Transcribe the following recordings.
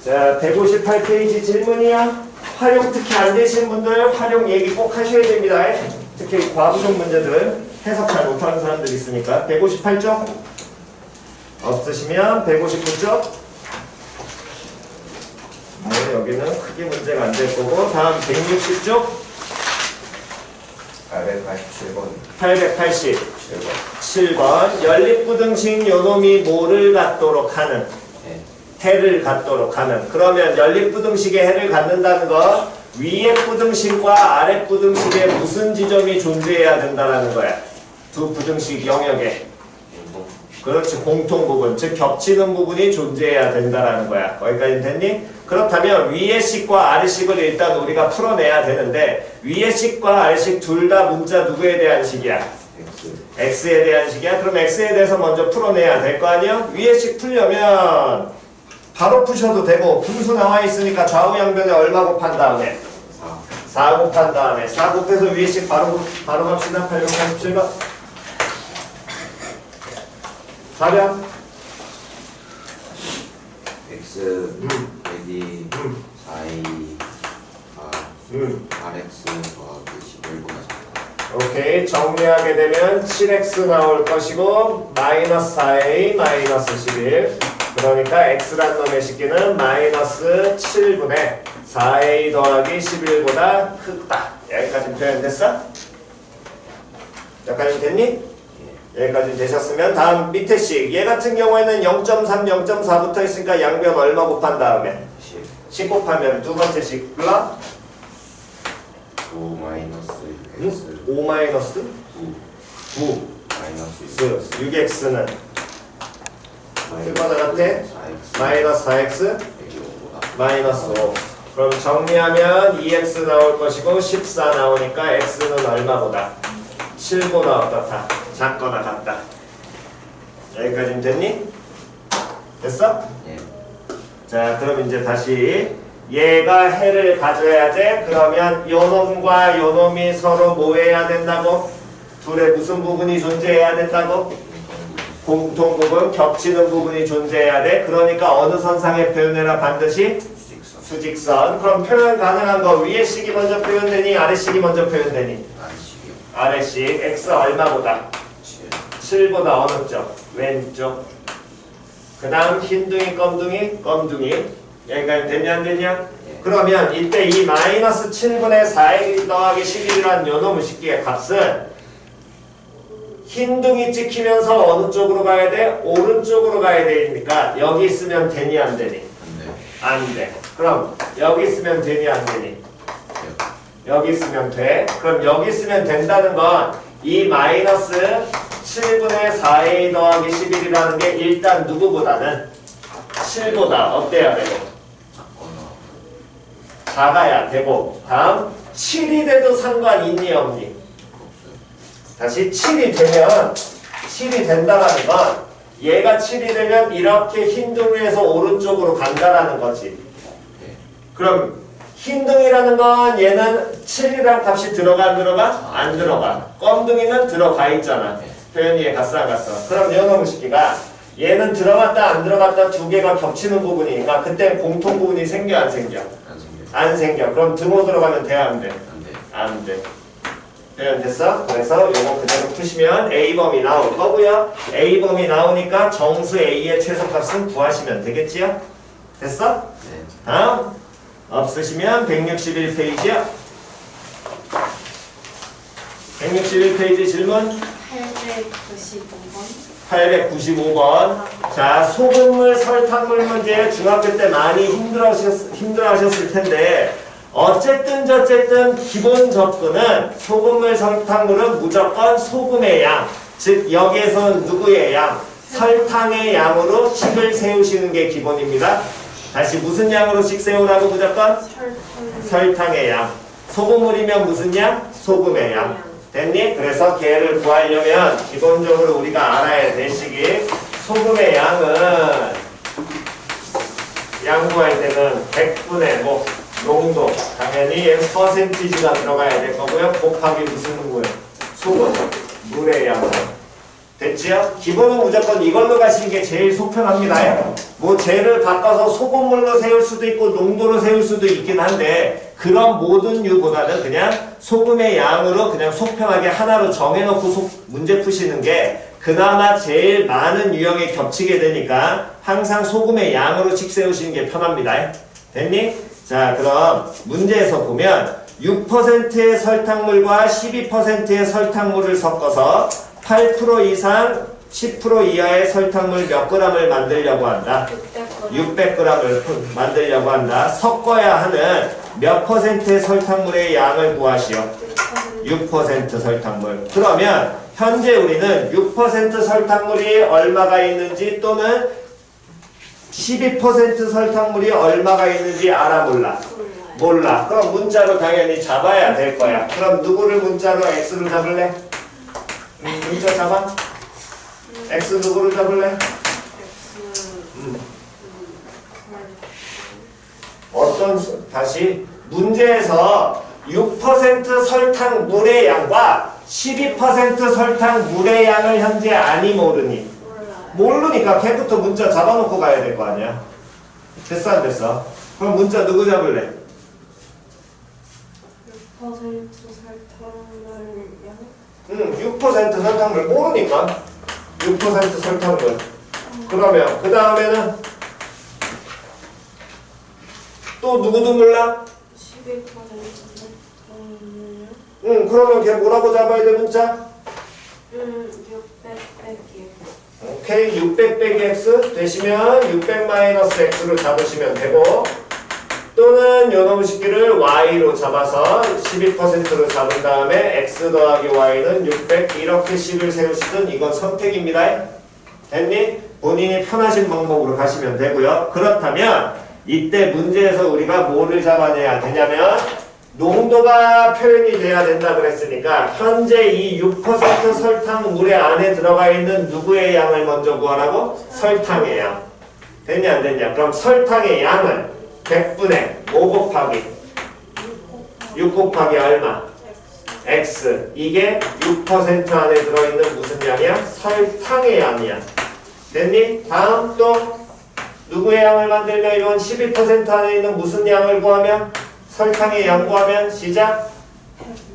자, 158페이지 질문이야. 활용 특히 안 되신 분들 활용 얘기 꼭 하셔야 됩니다. 특히 과부족 문제들 해석 잘 못하는 사람들 있으니까. 158쪽 없으시면 159쪽. 네, 여기는 크게 문제가 안 될 거고. 다음 160쪽 887번. 887번 연립부등식 요놈이 뭐를 갖도록 하는? 해를 갖도록 하는. 그러면 연립부등식에 해를 갖는다는 건 위에 부등식과 아래 부등식에 무슨 지점이 존재해야 된다는 거야. 두 부등식 영역에. 그렇지. 공통부분. 즉 겹치는 부분이 존재해야 된다는 거야. 거기까지 됐니? 그렇다면 위의 식과 아래 식을 일단 우리가 풀어내야 되는데 위의 식과 아래 식 둘 다 문자 누구에 대한 식이야? x에 대한 식이야. 그럼 x에 대해서 먼저 풀어내야 될 거 아니야? 위의 식 풀려면 바로 푸셔도 되고 분수 나와 있으니까 좌우 양변에 얼마 곱한 다음에 4 곱한 다음에 4 곱해서 위의 식 바로 갑시다. 847번 4번 x 여기 4a rx 더하기 11보다 작다. 오케이. 정리하게 되면 7x 나올 것이고 마이너스 4a 마이너스 11. 그러니까 x란 놈의 식기는 마이너스 7분의 4a 더하기 11보다 크다. 여기까지 표현됐어? 여기까지 됐니? 여기까지 되셨으면 다음 밑에 식. 얘 같은 경우에는 0.3, 0.4 붙어 있으니까 양변 얼마 곱한 다음에 10 곱하면 두 번째 식 불러? 5 마이너스 6x 5 마이너스 9 마이너스 6x는 얼마나 같아? 마이너스 4x 마이너스 5. 그럼 정리하면 2x 나올 것이고 14 나오니까 x는 얼마보다? 7보다 어떻다? 작거나 같다. 여기까지는 됐니? 됐어? 네. 자, 그럼 이제 다시 얘가 해를 가져야 돼. 그러면 요놈과 요놈이 서로 뭐 해야 된다고? 둘의 무슨 부분이 존재해야 된다고? 공통 부분, 겹치는 부분이 존재해야 돼. 그러니까 어느 선상에 표현해라? 반드시 수직선. 그럼 표현 가능한 거 위에 식이 먼저 표현되니 아래 식이 먼저 표현되니? 아래 식. x 얼마보다? 7보다 어느 쪽? 왼쪽. 그 다음 흰둥이, 검둥이, 검둥이. 여기까지 됐냐 안 됐냐? 그러면 이때 이 마이너스 7분의 4a 더하기 11이라는 요놈의 식기의 값은 흰둥이 찍히면서 어느 쪽으로 가야 돼? 오른쪽으로 가야 되니까 여기 있으면 되니 안 되니? 안 돼. 그럼 여기 있으면 되니 안 되니? 여기 있으면 돼. 그럼 여기 있으면 된다는 건 이 마이너스 7분의 4a 더하기 11이라는 게 일단 누구보다는 7보다 어때야 되고? 작아야 되고. 다음 7이 돼도 상관 있니 없니? 다시 7이 된다는 건 얘가 7이 되면 이렇게 흰둥이에서 오른쪽으로 간다라는 거지. 그럼 흰둥이라는 건 얘는 7이랑 값이 들어가 안 들어가? 안 들어가. 검둥이는 들어가 있잖아. 표현이 갔어 안 갔어? 그럼 요놈의 식기가 얘는 들어갔다 안 들어갔다 두 개가 겹치는 부분이니까 그때 공통 부분이 생겨 안 생겨? 안 생겨. 그럼 등호 들어가면 돼 안 돼? 안 돼. 표현됐어? 그래서 요거 그대로 푸시면 A범이 나올 거고요. A범이 나오니까 정수 A의 최소값은 구하시면 되겠지요? 됐어? 네. 다음 없으시면 161페이지요. 161페이지 질문 895번. 자, 소금물 설탕물 문제 중학교 때 많이 힘들어하셨을 텐데 어쨌든 기본 접근은 소금물 설탕물은 무조건 소금의 양, 즉 여기에서는 누구의 양? 설탕의 양으로 식을 세우시는 게 기본입니다. 다시 무슨 양으로 식 세우라고 무조건? 설탕의 양. 소금물이면 무슨 양? 소금의 양. 됐니? 그래서 걔를 구하려면 기본적으로 우리가 알아야 될 식이 소금의 양은 양구할 때는 100분의 뭐 농도 당연히 퍼센티지가 들어가야 될 거고요. 곱하기 무슨 물? 소금 물의 양. 됐지요? 기본은 무조건 이걸로 가시는 게 제일 속편합니다. 뭐 쟤를 바꿔서 소금물로 세울 수도 있고 농도로 세울 수도 있긴 한데 그런 모든 유보다는 그냥 소금의 양으로 그냥 속편하게 하나로 정해놓고 문제 푸시는 게 그나마 제일 많은 유형에 겹치게 되니까 항상 소금의 양으로씩 세우시는 게 편합니다. 됐니? 자, 그럼 문제에서 보면 6%의 설탕물과 12%의 설탕물을 섞어서 8% 이상 10% 이하의 설탕물 몇 g을 만들려고 한다. 600g을 만들려고 한다. 섞어야 하는 몇 %의 설탕물의 양을 구하시오. 6% 설탕물. 그러면 현재 우리는 6% 설탕물이 얼마가 있는지 또는 12% 설탕물이 얼마가 있는지 알아 몰라? 몰라. 그럼 문자로 당연히 잡아야 될 거야. 그럼 누구를 문자로 x를 잡을래? 문자 잡아? x 누구를 잡을래? 다시 문제에서 6% 설탕물의 양과 12% 설탕물의 양을 현재 아니 모르니? 모르니까 걔부터 문자 잡아놓고 가야 될 거 아니야. 됐어 안 됐어? 그럼 문자 누구 잡을래? 6% 설탕물 양? 6% 설탕물 모르니까 6% 설탕물. 그러면 그 다음에는 또 누구도 몰라? 12% 설탕물요? 그러면 걔 뭐라고 잡아야 돼 문자? 600 빼기 오케이 600 빼기 x 되시면 600 마이너스 x로 잡으시면 되고 또는 요놈 식기를 y로 잡아서 12%로 잡은 다음에 x 더하기 y는 600 이렇게 식을 세우시든 이건 선택입니다. 됐니? 본인이 편하신 방법으로 가시면 되고요. 그렇다면 이때 문제에서 우리가 뭐를 잡아내야 되냐면 농도가 표현이 돼야 된다 그랬으니까 현재 이 6% 설탕물의 안에 들어가 있는 누구의 양을 먼저 구하라고? 설탕의 양. 됐냐 안 됐냐? 그럼 설탕의 양은 100분의 5 곱하기 6 곱하기 얼마? x. 이게 6% 안에 들어있는 무슨 양이야? 설탕의 양이야. 됐니? 다음 또 누구의 양을 만들면 이건 12% 안에 있는 무슨 양을 구하면? 설탕의 양 구하면 시작.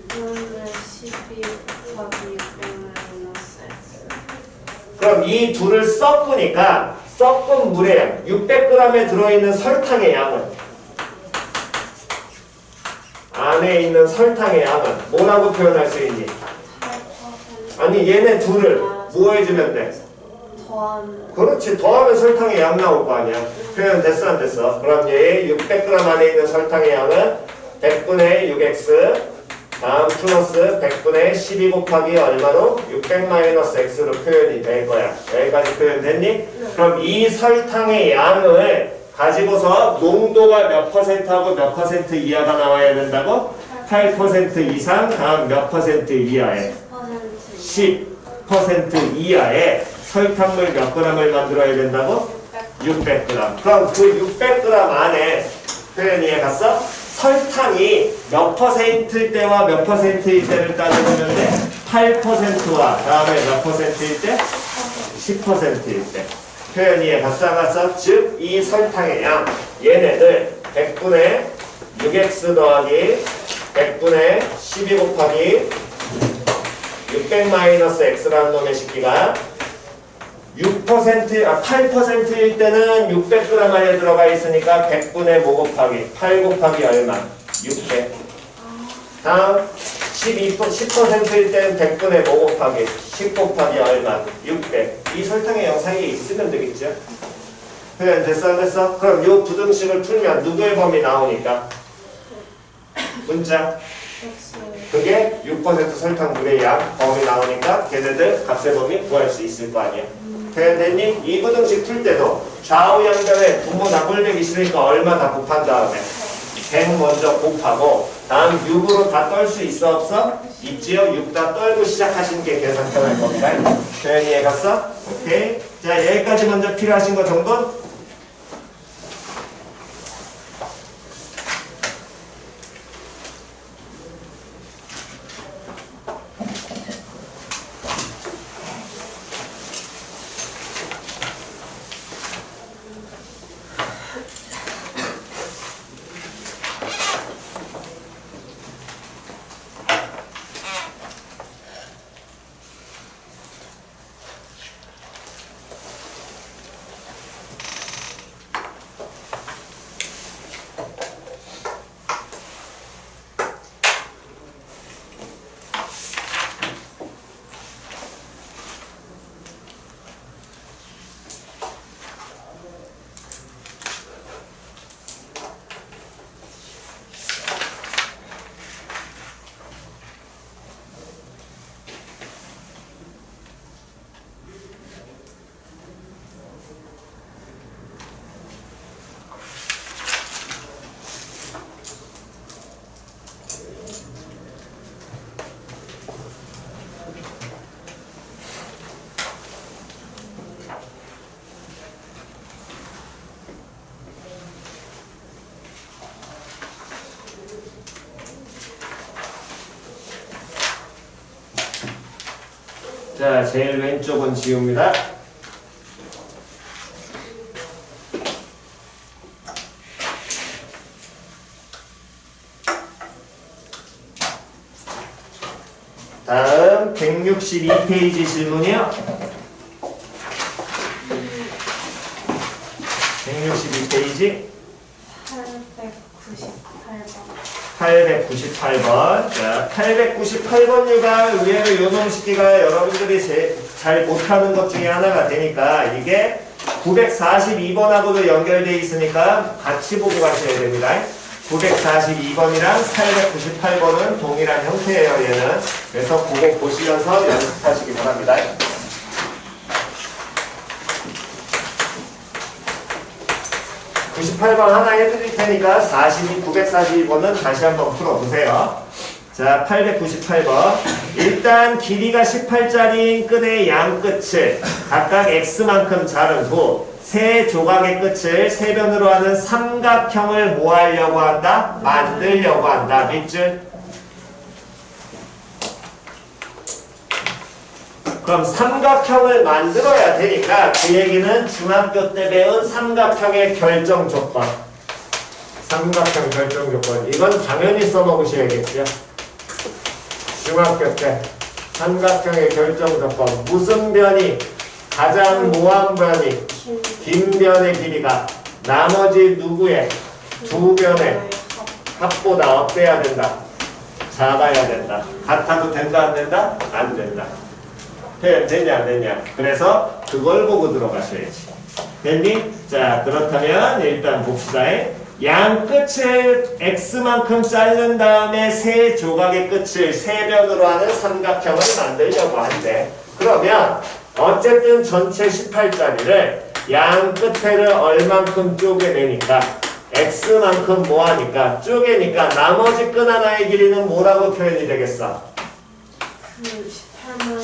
100분의 12 곱하기 600 마이너스 x. 그럼 이 둘을 섞으니까 섞은 물의 양 600g에 들어있는 설탕의 양은 안에 있는 설탕의 양은 뭐라고 표현할 수 있니? 8% 아니 얘네 둘을 뭐 해주면 돼? 더한 그렇지 더하면 설탕의 양 나올 거 아니야. 표현 됐어 안 됐어? 그럼 얘 600g 안에 있는 설탕의 양은 100분의 6x 다음 플러스 100분의 12 곱하기 얼마로? 600 마이너스 x로 표현이 될 거야. 여기까지 표현 됐니? 그럼 이 설탕의 양을 가지고서 농도가 몇 %하고 몇 % 이하가 나와야 된다고? 8% 이상 다음 몇 % 이하에? 10% 이하에 설탕물 몇 g을 만들어야 된다고? 600g. 그럼 그 600g 안에 표현 이해 갔어? 설탕이 몇 %일 때와 몇 %일 때를 따져보는데 8%와 다음에 몇 %일 때? 10%일 때. 표현 이해 갔어 안 갔어? 즉 이 설탕의 양 얘네들 100분의 6x 더하기 100분의 12 곱하기 600 마이너스 x라는 놈의 식기가 8%일 때는 600g 안에 들어가 있으니까 100분의 5 곱하기 8 곱하기 얼마? 600. 다음 10%일 때는 100분의 5 곱하기 10 곱하기 얼마? 600. 이 설탕의 양 사이에 있으면 되겠죠? 표현 됐어 안 됐어? 그럼 요 부등식을 풀면 누구의 범위 나오니까? 문자. 그게 6% 설탕물의 양 범위 나오니까 걔네들 값의 범위 구할 수 있을 거 아니야. 표현됐니? 이 부등식 풀 때도 좌우 양변에 분모 다 꼴배기 싫으니까 얼마 다 곱한 다음에 100 먼저 곱하고 다음 6으로 다 떨 수 있어 없어? 있지요? 6 다 떨고 시작하시는 게 계산 편할 겁니다. 표현 이해 갔어? 오케이. 자 여기까지 먼저 필요하신 거 정도? 자, 제일 왼쪽은 지웁니다. 다음 162페이지 질문이요. 162페이지 898번. 자, 898번류가 의외로 요놈식기가 여러분들이 잘 못하는 것 중에 하나가 되니까 이게 942번하고도 연결되어 있으니까 같이 보고 가셔야 됩니다. 942번이랑 898번은 동일한 형태예요, 얘는. 그래서 그거 보시면서 연습하시기 바랍니다. 98번 하나 해드릴 테니까 942번은 다시 한번 풀어보세요. 자, 898번. 일단 길이가 18짜리인 끈의 양끝을 각각 x만큼 자른 후 세 조각의 끝을 세변으로 하는 삼각형을 뭐 하려고 한다? 만들려고 한다. 밑줄. 그럼 삼각형을 만들어야 되니까 그 얘기는 중학교 때 배운 삼각형의 결정 조건. 삼각형 결정 조건. 이건 당연히 써먹으셔야겠죠. 중학교 때 삼각형의 결정 조건. 무슨 변이 가장 모한 변이 긴 변의 길이가 나머지 누구의 두 변의 합보다 어때야 된다? 작아야 된다. 같아도 된다 안 된다? 안 된다. 표현 되냐 안 되냐? 그래서 그걸 보고 들어가셔야지. 됐니? 자, 그렇다면 일단 봅시다. 양 끝을 x만큼 자른 다음에 세 조각의 끝을 세 변으로 하는 삼각형을 만들려고 한대. 그러면 어쨌든 전체 18짜리를 양 끝에를 얼만큼 쪼개내니까 x만큼 뭐하니까 쪼개니까 나머지 끈 하나의 길이는 뭐라고 표현이 되겠어?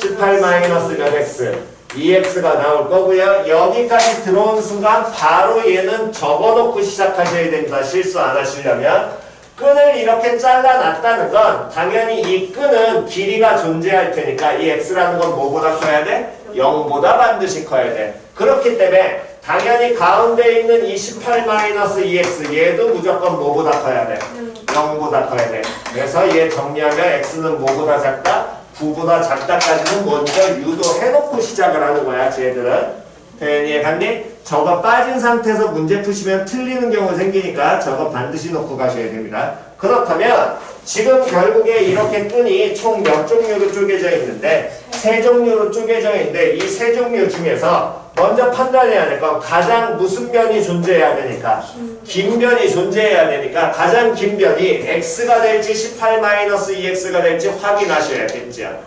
18 마이너스 몇 x 2x가 나올 거고요. 여기까지 들어온 순간 바로 얘는 접어놓고 시작하셔야 됩니다. 실수 안 하시려면. 끈을 이렇게 잘라놨다는 건 당연히 이 끈은 길이가 존재할 테니까 이 x라는 건 뭐보다 커야 돼? 0보다 반드시 커야 돼. 그렇기 때문에 당연히 가운데 있는 이 18-2x 얘도 무조건 뭐보다 커야 돼? 0보다 커야 돼. 그래서 얘 정리하면 x는 뭐보다 작다? 9보다 작다까지는 먼저 유도해놓고 시작을 하는 거야, 쟤들은. 표현이 갔니? 저거 빠진 상태에서 문제 푸시면 틀리는 경우 생기니까 저거 반드시 놓고 가셔야 됩니다. 그렇다면 지금 결국에 이렇게 끈이 총 몇 종류로 쪼개져 있는데 세 종류로 쪼개져 있는데 이 세 종류 중에서 먼저 판단해야 될 건 가장 무슨 변이 존재해야 되니까 긴 변이 존재해야 되니까 가장 긴 변이 x가 될지 18-2x가 될지 확인하셔야겠죠.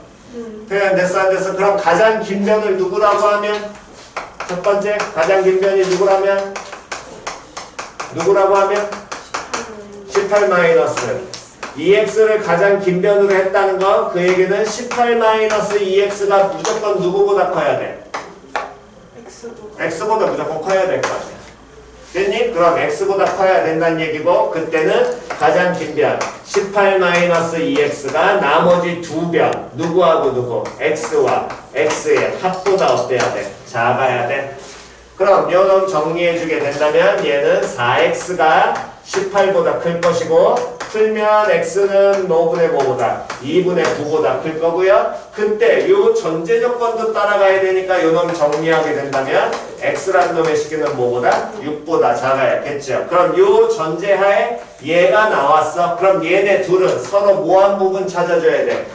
표현 됐어 안 됐어? 그럼 가장 긴 변을 누구라고 하면 첫 번째 가장 긴 변이 누구라고 하면 18-2x를 가장 긴 변으로 했다는 건 그 얘기는 18-2x가 무조건 누구보다 커야 돼? x보다 무조건 커야 될 거 아니야. 됐니? 그럼 x보다 커야 된다는 얘기고 그때는 가장 긴 변 18-2x가 나머지 두 변 누구하고 누구? x와 x의 합보다 어때야 돼? 작아야 돼. 그럼 요놈 정리해주게 된다면 얘는 4x가 18보다 클 것이고 풀면 x는 뭐분의 뭐보다 2분의 9보다 클 거고요. 그때 요 전제 조건도 따라가야 되니까 요놈 정리하게 된다면 x라는 놈의 시기는 뭐보다 6보다 작아야겠죠. 그럼 요 전제하에 얘가 나왔어. 그럼 얘네 둘은 서로 뭐한 부분 찾아줘야 돼?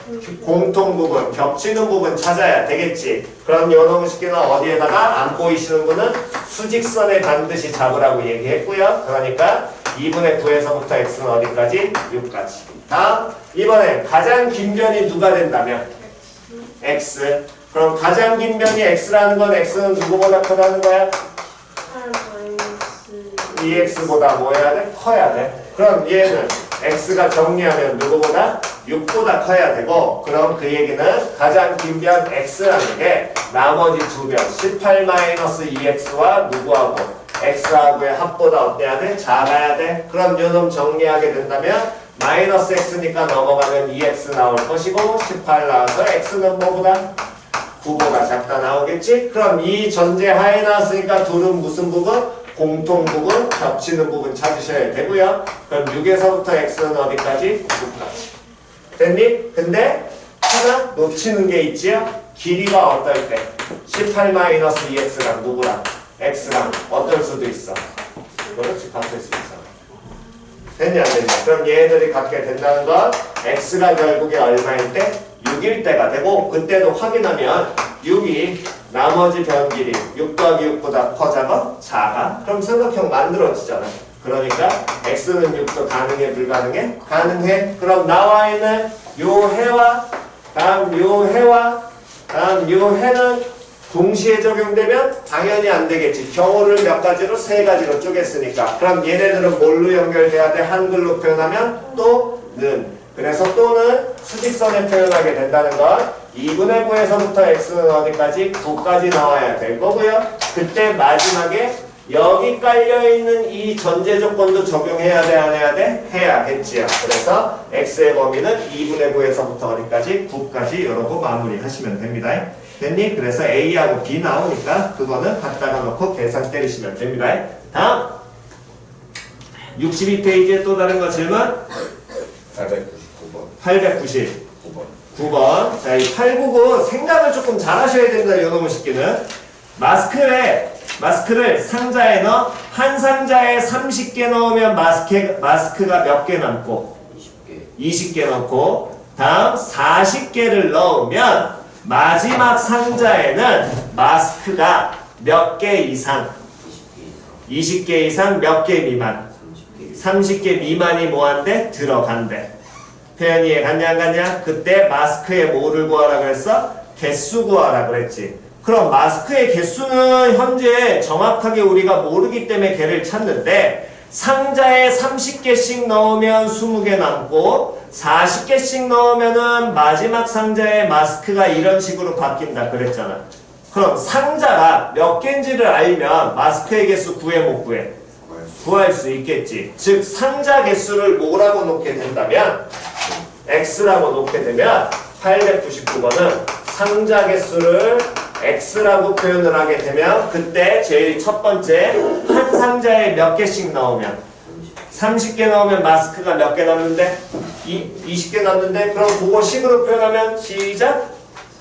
공통 부분, 겹치는 부분 찾아야 되겠지. 그럼 요놈의 시기는 어디에다가 안 보이시는 분은 수직선에 반드시 잡으라고 얘기했고요. 그러니까 2분의 9에서부터 x는 어디까지? 6까지. 다음 이번에 가장 긴 변이 누가 된다면? x. 그럼 가장 긴 변이 x라는 건 x는 누구보다 크다는 거야? 2x보다 뭐 해야 돼? 커야 돼. 그럼 얘는 x가 정리하면 누구보다? 6보다 커야 되고 그럼 그 얘기는 가장 긴 변 x라는 게 나머지 두 변 18-2x와 누구하고? x하고의 합보다 어때야 돼? 작아야 돼. 그럼 요놈 정리하게 된다면 마이너스 x니까 넘어가면 2x 나올 것이고 18 나와서 x는 뭐보다? 부호가 작다 나오겠지? 그럼 이 전제 하에 나왔으니까 둘은 무슨 부분? 공통 부분, 겹치는 부분 찾으셔야 되고요. 그럼 6에서부터 x는 어디까지? 9까지. 됐니? 근데 하나 놓치는 게 있지요? 길이가 어떨 때? 18-2x랑 누구랑? x랑 어떨 수도 있어. 그렇지, 같을 수 있어. 됐냐, 안 됐냐? 그럼 얘네들이 갖게 된다는 건 x가 결국에 얼마일 때? 6일 때가 되고, 그때도 확인하면 6이 나머지 변길이 6 더하기 6보다 커 작아? 작아? 그럼 삼각형 만들어지잖아. 그러니까 x는 6도 가능해 불가능해? 가능해. 그럼 나와 있는 요 해와 다음 요 해와 다음 요 해는 동시에 적용되면 당연히 안 되겠지. 경우를 몇 가지로? 세 가지로 쪼갰으니까. 그럼 얘네들은 뭘로 연결돼야 돼? 한글로 표현하면 또는. 그래서 또는 수직선에 표현하게 된다는 건 2분의 9에서부터 x는 어디까지? 9까지 나와야 될 거고요. 그때 마지막에 여기 깔려있는 이 전제 조건도 적용해야 돼? 안 해야 돼? 해야겠지요. 그래서 x의 범위는 2분의 9에서부터 어디까지? 9까지 이러고 마무리하시면 됩니다. 됐니? 그래서 A하고 B 나오니까 그거는 갖다가 놓고 계산 때리시면 됩니다. 다음 62페이지에 또 다른 거 질문? 899번. 899번. 자, 이 899 생각을 조금 잘 하셔야 됩니다. 요놈의 식기는. 마스크를 상자에 넣어 한 상자에 30개 넣으면 마스크가 몇 개 남고? 20개 넣고 다음 40개를 넣으면 마지막 상자에는 마스크가 몇 개 이상? 20개 이상 몇 개 미만? 30개 미만이 뭐한대? 들어간대. 표현이 이해갔냐 안 갔냐? 그때 마스크의 뭐를 구하라 그랬어? 개수 구하라 그랬지. 그럼 마스크의 개수는 현재 정확하게 우리가 모르기 때문에 걔를 찾는데 상자에 30개씩 넣으면 20개 남고 40개씩 넣으면은 마지막 상자에 마스크가 이런 식으로 바뀐다 그랬잖아. 그럼 상자가 몇 개인지를 알면 마스크의 개수 구해 못 구해? 구할 수 있겠지. 즉 상자 개수를 뭐라고 놓게 된다면 x라고 놓게 되면 899번은 상자 개수를 x라고 표현을 하게 되면 그때 제일 첫 번째 한 상자에 몇 개씩 넣으면 30개 넣으면 마스크가 몇 개 남는데? 20개 남는데 그럼 그거 식으로 표현하면 시작!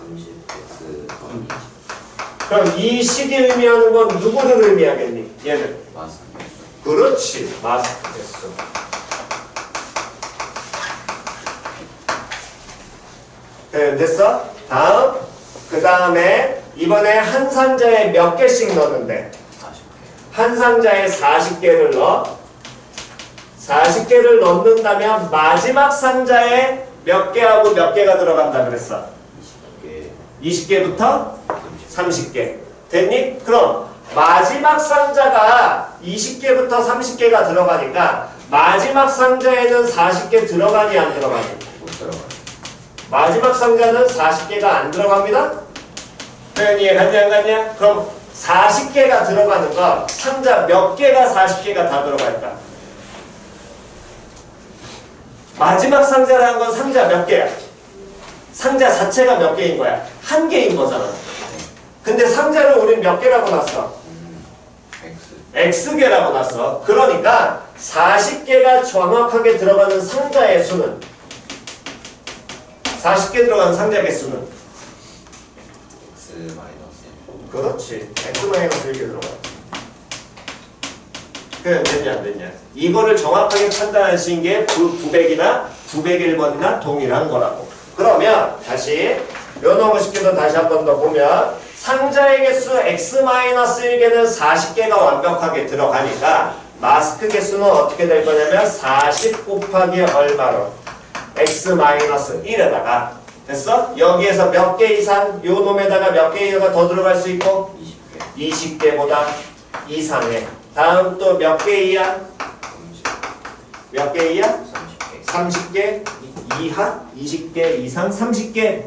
30x 더하기 그럼 이 식이 의미하는 건 누구를 의미하겠니? 얘는 마스크. 그렇지 마스크 개수. 네, 됐어? 다음 그 다음에 이번에 한 상자에 몇 개씩 넣는데 40개. 한 상자에 40개를 넣어 40개를 넣는다면 마지막 상자에 몇 개하고 몇 개가 들어간다 그랬어? 20개. 20개부터 30개 됐니? 그럼 마지막 상자가 20개부터 30개가 들어가니까 마지막 상자에는 40개 들어가니 안 들어가니? 못 들어가요. 마지막 상자는 40개가 안 들어갑니다. 표현이 이해갔냐 안 갔냐? 그럼 40개가 들어가는 거 상자 몇 개가 40개가 다 들어갈까? 마지막 상자라는 건 상자 몇 개야? 상자 자체가 몇 개인 거야? 한 개인 거잖아. 근데 상자를 우린 몇 개라고 놨어? X. X개라고 놨어. 그러니까 40개가 정확하게 들어가는 상자의 수는 40개 들어가는 상자 개수는 X 마이너스. 그렇지. X-1개 들어가. 그냥 됐냐 안 됐냐. 이거를 정확하게 판단하신 게 900이나 901번이나 동일한 거라고. 그러면 다시 요놈의 식기도 다시 한 번 더 보면 상자의 개수 X-1개는 40개가 완벽하게 들어가니까 마스크 개수는 어떻게 될 거냐면 40 곱하기 얼마로? X-1에다가 됐어? 여기에서 몇 개 이상 요 놈에다가 몇 개가 더 들어갈 수 있고 20개. 20개보다 이상해. 다음 또 몇 개 이하? 몇 개 이하? 30개. 30개 이하? 20개 이상? 30개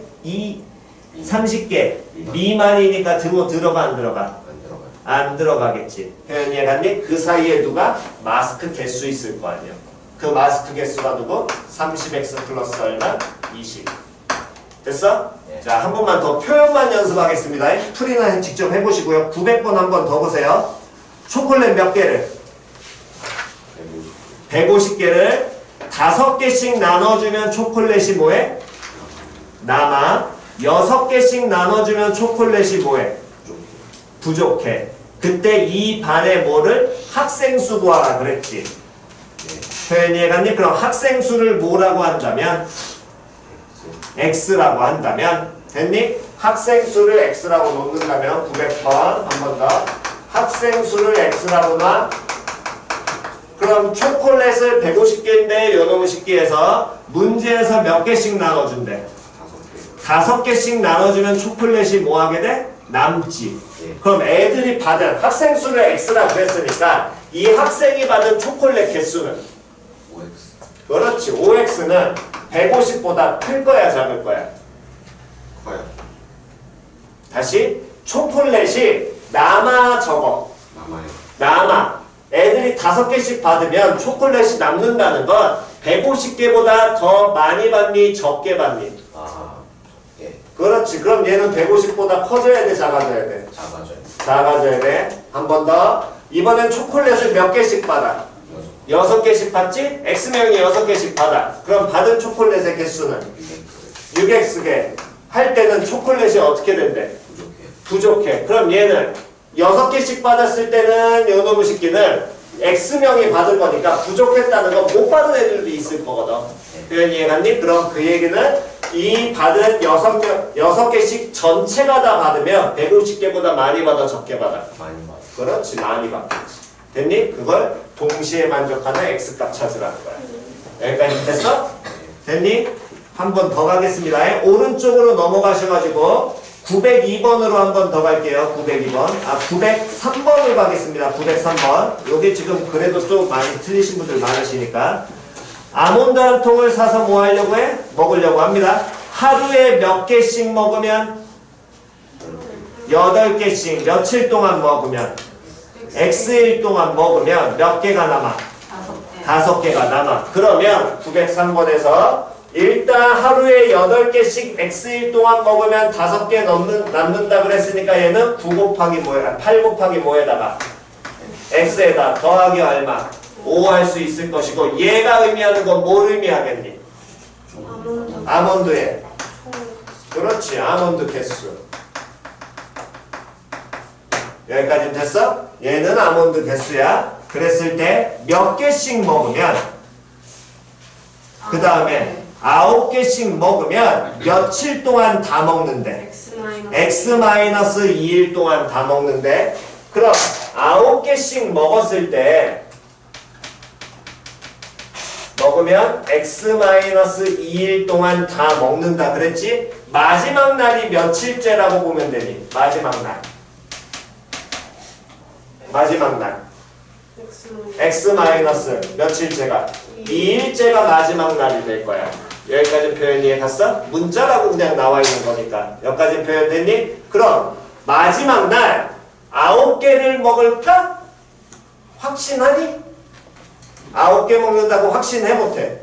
30개 미만이니까 들어가 안 들어가? 안 들어가요. 안 들어가겠지. 표현이 갔니? 그 사이에 누가? 마스크 개수 있을 거 아니야. 그 마스크 개수가 누구? 30x 플러스 얼마? 20. 됐어? 예. 자, 한 번만 더 표현만 연습하겠습니다. 풀이나 직접 해보시고요. 900번 한 번 더 보세요. 초콜릿 몇 개를? 150개를 5개씩 나눠주면 초콜릿이 뭐해? 남아. 6개씩 나눠주면 초콜릿이 뭐해? 부족해. 그때 이 반에 뭐를? 학생 수 구하라 그랬지. 표현 이해갔니? 그럼 학생 수를 뭐라고 한다면? X라고 한다면 됐니? 학생 수를 X라고 놓는다면 900번 한 번 더. 학생 수를 X라고 놔. 그럼 초콜릿을 150개인데 요놈의 식기에서 문제에서 몇 개씩 나눠준대? 5개씩 나눠주면 초콜릿이 뭐 하게 돼? 남지. 그럼 애들이 받은 학생 수를 X라고 그랬으니까 이 학생이 받은 초콜릿 개수는? 5x. 그렇지. 5X는 150보다 클 거야, 작을 거야? 커요. 다시. 초콜릿이 남아 적어? 남아요. 남아. 애들이 5개씩 받으면 초콜릿이 남는다는 건 150개보다 더 많이 받니? 적게 받니? 아, 예. 그렇지. 그럼 얘는 150보다 커져야 돼? 작아져야 돼? 작아져요. 작아져야 돼. 한 번 더. 이번엔 초콜릿을 몇 개씩 받아? 6개씩 받지? X명이 6개씩 받아. 그럼 받은 초콜릿의 개수는? 6X개. 할 때는 초콜릿이 어떻게 된대? 부족해. 그럼 얘는 6개씩 받았을 때는 요놈의 식기는 X명이 받을 거니까 부족했다는 건 못 받은 애들도 있을 거거든. 표현 이해갔니? 그럼 그 얘기는 이 받은 6개씩 전체가 다 받으면 150개보다 많이 받아 적게 받아? 많이 받아. 그렇지. 많이 받겠지. 됐니? 그걸 동시에 만족하는 X값 찾으라는 거야. 여기까지 됐어? 됐니? 한 번 더 가겠습니다. 오른쪽으로 넘어가셔가지고 902번으로 한 번 더 갈게요. 902번. 903번을 가겠습니다. 903번. 여기 지금 그래도 좀 많이 틀리신 분들 많으시니까. 아몬드 한 통을 사서 뭐 하려고 해? 먹으려고 합니다. 하루에 몇 개씩 먹으면? 8개씩. 며칠 동안 먹으면? X일 동안 먹으면 몇 개가 남아? 5개가 남아. 그러면 903번에서 일단 하루에 8개씩 X일 동안 먹으면 5개 남는다 그랬으니까 얘는 9 곱하기 뭐에다 8 곱하기 뭐에다가 X에다 더하기 얼마? 5 할 수 있을 것이고 얘가 의미하는 건 뭘 의미하겠니? 아몬드에. 그렇지. 아몬드 개수. 여기까지 됐어? 얘는 아몬드 개수야. 그랬을 때 몇 개씩 먹으면 그 다음에 9개씩 먹으면 며칠 동안 다 먹는데? X-2일 동안 다 먹는데? 그럼 9개씩 먹었을 때 먹으면 X-2일 동안 다 먹는다 그랬지? 마지막 날이 며칠째라고 보면 되니? 마지막 날. 마지막 날. X- 며칠째가? 2일째가 마지막 날이 될 거야. 여기까지 표현 이해 갔어? 문자라고 그냥 나와 있는 거니까. 여기까지 표현 됐니? 그럼 마지막 날 9개를 먹을까? 확신하니? 9개 먹는다고 확신해 못해?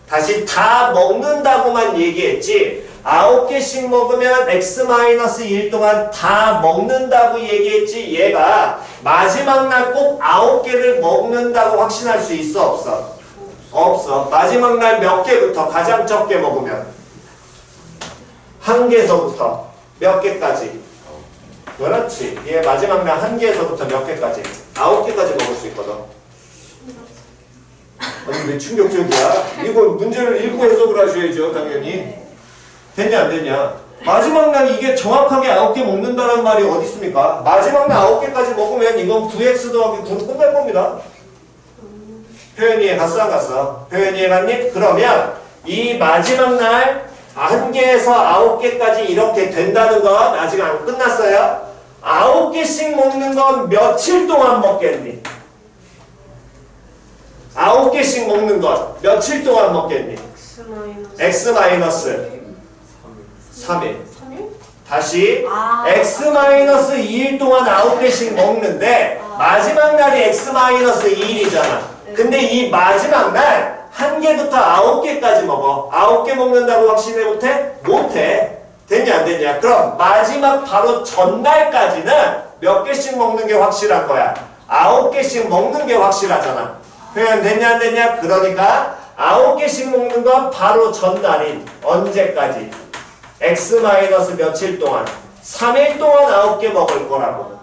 다시 다 먹는다고만 얘기했지 9개씩 먹으면 X-1 동안 다 먹는다고 얘기했지 얘가 마지막 날 꼭 9개를 먹는다고 확신할 수 있어 없어? 없어. 마지막 날 몇 개부터 가장 적게 먹으면 1개서부터 몇 개까지? 그렇지. 얘 마지막 날 1개에서부터 몇 개까지? 9개까지 먹을 수 있거든. 아니 왜 충격적이야? 이거 문제를 읽고 해석을 하셔야죠 당연히. 됐냐 안 됐냐? 마지막 날 이게 정확하게 9개 먹는다는 말이 어디 있습니까? 마지막 날 9개까지 먹으면 이건 9x 더하기 9로 끝날 겁니다. 표현 이해 갔어 안 갔어? 표현 이해 갔니? 그러면 이 마지막 날 1개에서 9개까지 이렇게 된다는 건 아직 안 끝났어요. 9개씩 먹는 건 며칠 동안 먹겠니? 9개씩 먹는 건 며칠 동안 먹겠니? X-3일. 다시 X-2일 동안 9개씩 먹는데 마지막 날이 X-2일이잖아. 근데 이 마지막 날 한 개부터 9개까지 먹어. 9개 먹는다고 확신해 못해? 못해. 됐냐 안 됐냐? 그럼 마지막 바로 전날까지는 몇 개씩 먹는 게 확실한 거야? 9개씩 먹는 게 확실하잖아. 표현 됐냐 안 됐냐? 그러니까 9개씩 먹는 건 바로 전날인 언제까지? x 마이너스 며칠 동안? 3일 동안 9개 먹을 거라고.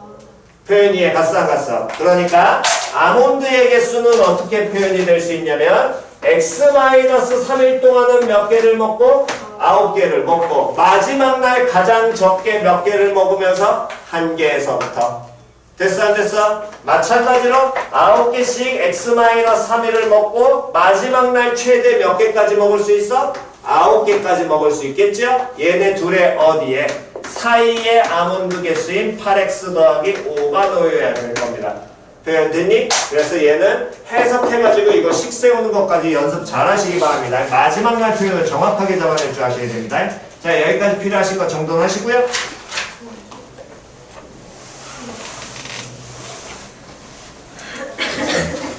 표현 이해 갔어 안 갔어? 그러니까 아몬드의 개수는 어떻게 표현이 될 수 있냐면 x 마이너스 3일 동안은 몇 개를 먹고 9개를 먹고 마지막 날 가장 적게 몇 개를 먹으면서 1개에서부터 됐어 안 됐어? 마찬가지로 9개씩 x 마이너스 3일을 먹고 마지막 날 최대 몇 개까지 먹을 수 있어? 9개까지 먹을 수 있겠죠? 얘네 둘의 어디에? 사이에 아몬드 개수인 8x 더하기 5가 놓여야 되는 겁니다. 표현 됐니? 그래서 얘는 해석해가지고 이거 식 세우는 것까지 연습 잘 하시기 바랍니다. 마지막 날 표현을 정확하게 잡아낼 줄 아셔야 됩니다. 자, 여기까지 필요하신 거 정돈하시고요.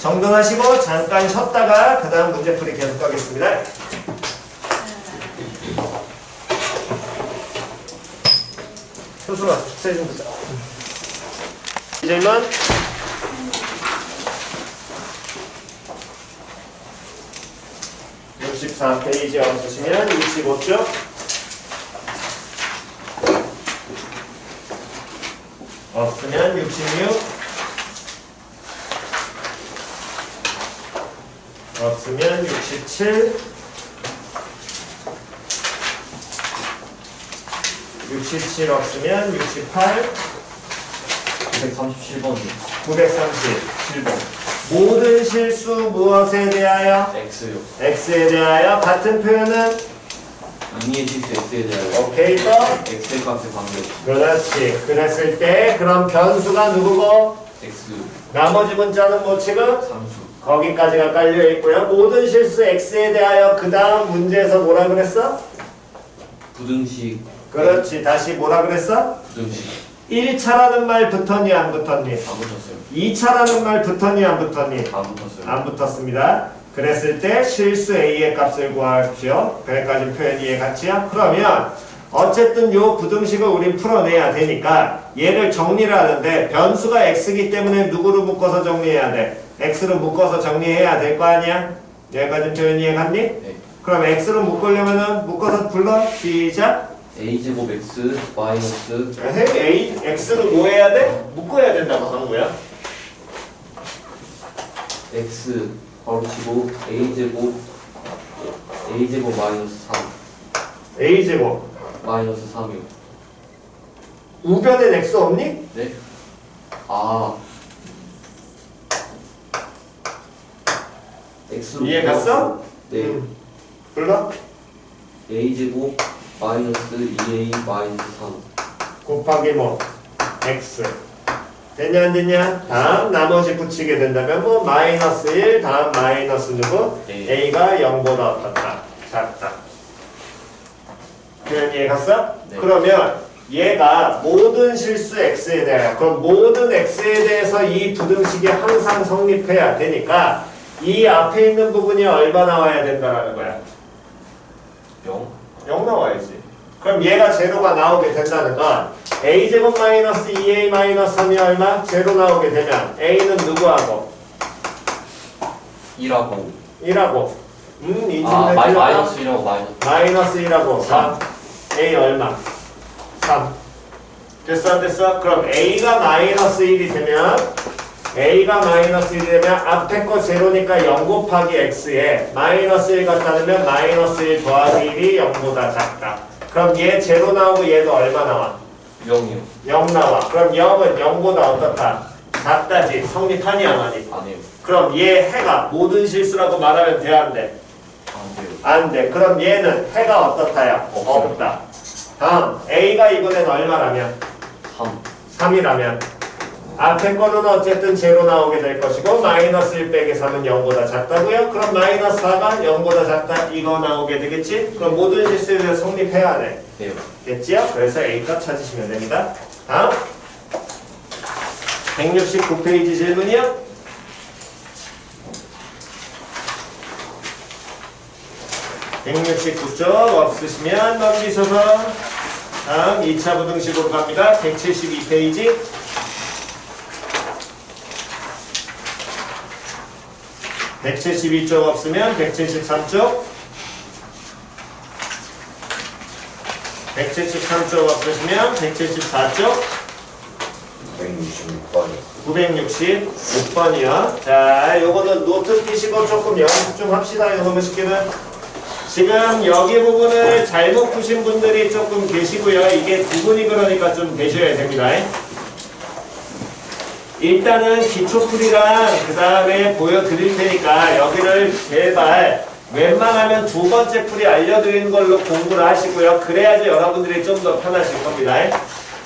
정돈하시고 잠깐 쉬었다가 그 다음 문제풀이 계속 가겠습니다. 효수가 숙제 좀 보자. 질문? 페이지 없으시면 65쪽 없으면 66 없으면 67 67 없으면 68 937번 937번 모든 실수 무엇에 대하여? X요. X에 대하여 같은 표현은? 이미의 실수 X에 대하여 오케이 또? X의 값에 관계 그렇지. 그랬을 때 그럼 변수가 누구고? X 나머지 문자는 뭐 지금? 상수 거기까지가 깔려 있고요. 모든 실수 X에 대하여 그 다음 문제에서 뭐라 그랬어? 부등식 그렇지. 다시 뭐라 그랬어? 부등식 1차라는 말 붙었니 안 붙었니? 안 붙었어요. 2차라는 말 붙었니 안 붙었니? 안 붙었어요. 안 붙었습니다. 그랬을 때 실수 A의 값을 구하십시오. 거기까지 표현 이해 갔지요? 그러면 어쨌든 요 부등식을 우린 풀어내야 되니까 얘를 정리를 하는데 변수가 X이기 때문에 누구를 묶어서 정리해야 돼? X로 묶어서 정리해야 될 거 아니야? 여기까지 표현 이해 갔니? 네. 그럼 X로 묶으려면은 묶어서 불러. 시작. A제곱 X 마이너스 A, X를 뭐 해야 돼? 묶어야 된다고 하는 거야. X 가로치고 A제곱 마이너스 3 A제곱. 마이너스 3이요. 우변엔 X 없니? 네? 아 X로 이해 갔어? 네. 불러. A제곱 마이너스 2A 마이너스 3 곱하기 뭐? X. 됐냐 안 됐냐? 다음 나머지 붙이게 된다면 뭐 마이너스 1 다음 마이너스 누구? A. A가 0보다 어떻다? 작다. 표현 이해 갔어? 네. 그러면 얘가 모든 실수 X에 대하여 그럼 모든 X에 대해서 이 부등식이 항상 성립해야 되니까 이 앞에 있는 부분이 얼마 나와야 된다라는 거야? 0 0 나와야지. 그럼 얘가 제로가 나오게 된다는 건 a제곱 마이너스 2a 마이너스 3이 얼마? 제로 나오게 되면 a는 누구하고? 2라고 1하고 인수분해 마이너스 1하고 마이너스 1하고 3 a 얼마? 3 됐어 안 됐어? 그럼 a가 마이너스 1이 되면 a가 마이너스 1이 되면 앞에 거 제로니까 0 곱하기 x에 마이너스 1 갖다 넣으면 마이너스 1 더하기 1이 0보다 작다. 그럼 얘 제로 나오고 얘도 얼마 나와? 0이요. 0 나와. 그럼 0은 0보다 어떻다? 작다지. 성립하니 안 하니? 아니에요. 그럼 얘 해가 모든 실수라고 말하면 돼 안 돼? 안 돼요. 안 돼. 그럼 얘는 해가 어떻다야? 없어요. 없다. 다음 a가 이번엔 얼마라면? 3 3이라면 앞에 거는 어쨌든 제로 나오게 될 것이고 마이너스 1 빼기 3은 0보다 작다고요? 그럼 마이너스 4가 0보다 작다 이거 나오게 되겠지? 그럼 모든 실수에 대해서 성립해야 돼. 돼요. 됐지요? 그래서 A값 찾으시면 됩니다. 다음 169페이지 질문이요. 169쪽 없으시면 넘기셔서 다음 2차 부등식으로 갑니다. 172페이지. 172쪽 없으면 173쪽. 173쪽 없으시면 174쪽. 166번이요. 966번이요. 자, 요거는 노트 띄시고 조금 연습 좀 합시다. 요놈의 식기는. 지금 여기 부분을 잘못 푸신 분들이 조금 계시고요. 이게 구분이 그러니까 좀 되셔야 됩니다. 일단은 기초풀이랑 그 다음에 보여드릴 테니까 여기를 제발 웬만하면 두 번째 풀이 알려드리는 걸로 공부를 하시고요. 그래야지 여러분들이 좀 더 편하실 겁니다.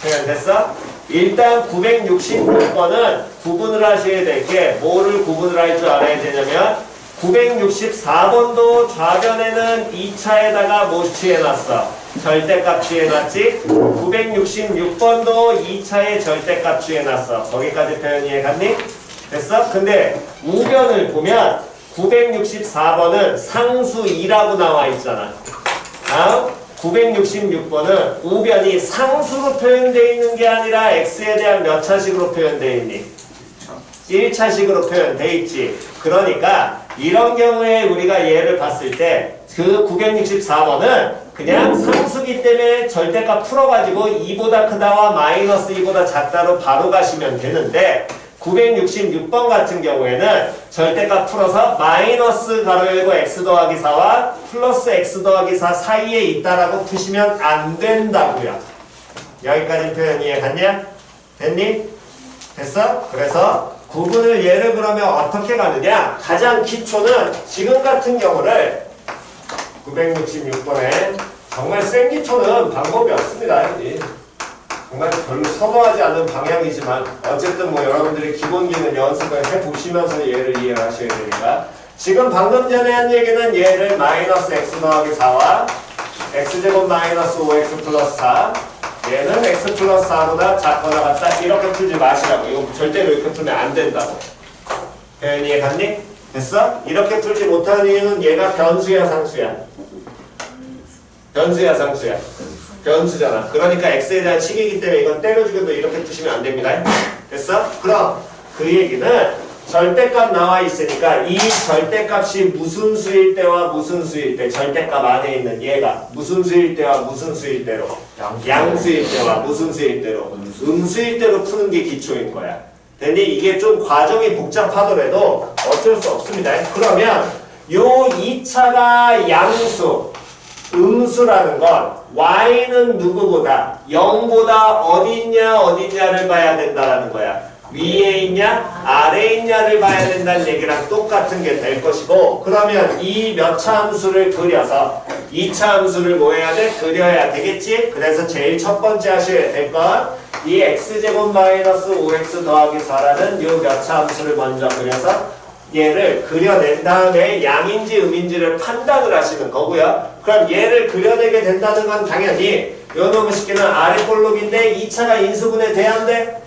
그냥 됐어? 일단 966번은 구분을 하셔야 될 게 뭐를 구분을 할 줄 알아야 되냐면 964번도 좌변에는 2차에다가 뭐 취해놨어? 절대값 취해놨지? 966번도 2차에 절대값 취해놨어. 거기까지 표현 이해갔니? 됐어? 근데 우변을 보면 964번은 상수 2라고 나와 있잖아. 다음 966번은 우변이 상수로 표현되어 있는 게 아니라 x에 대한 몇 차식으로 표현되어 있니? 1차식으로 표현되어 있지. 그러니까 이런 경우에 우리가 얘를 봤을 때 그 964번은 그냥 상수기 때문에 절대값 풀어가지고 2보다 크다와 마이너스 2보다 작다로 바로 가시면 되는데 966번 같은 경우에는 절대값 풀어서 마이너스 가로 열고 x 더하기 4와 플러스 x 더하기 4 사이에 있다라고 푸시면 안 된다고요. 여기까지 표현 이해갔냐? 됐니? 됐어? 그래서 구분을 예를 그러면 어떻게 가느냐? 가장 기초는 지금 같은 경우를 966번에 정말 센 기초는 방법이 없습니다. 정말 별로 선호하지 않는 방향이지만 어쨌든 뭐 여러분들이 기본기는 연습을 해보시면서 얘를 이해하셔야 되니까 지금 방금 전에 한 얘기는 얘를 마이너스 x 더하기 4와 x제곱 마이너스 5x 플러스 4 얘는 x 플러스 4보다 작거나 같다 이렇게 풀지 마시라고. 이거 절대로 이렇게 풀면 안 된다고. 표현 이해갔니? 됐어? 이렇게 풀지 못하는 이유는 얘가 변수야 상수야? 변수야 상수야? 변수잖아. 그러니까 x에 대한 식이기 때문에 이건 때려주기도 이렇게 푸시면 안 됩니다. 됐어? 그럼 그 얘기는 절대값 나와 있으니까 이 절대값이 무슨 수일 때와 무슨 수일 때 절대값 안에 있는 얘가 무슨 수일 때와 무슨 수일 때로 양수일 때와 무슨 수일 때로 음수일 때로 푸는 게 기초인 거야. 근데 이게 좀 과정이 복잡하더라도 어쩔 수 없습니다. 그러면 요 2차가 양수 음수라는 건 y는 누구보다 0보다 어디 있냐를 봐야 된다라는 거야. 위에 있냐 아래에 있냐를 봐야 된다는 얘기랑 똑같은 게 될 것이고 그러면 이 몇 차 함수를 그려서 2차 함수를 뭐 해야 돼? 그려야 되겠지? 그래서 제일 첫 번째 하셔야 될 건 이 x제곱 마이너스 5x 더하기 4라는 요 몇 차 함수를 먼저 그려서 얘를 그려낸 다음에 양인지 음인지를 판단을 하시는 거고요. 그럼 얘를 그려내게 된다는 건 당연히 요 놈의 식기는 아래 볼록인데 2차가 인수분해 돼야 안 돼?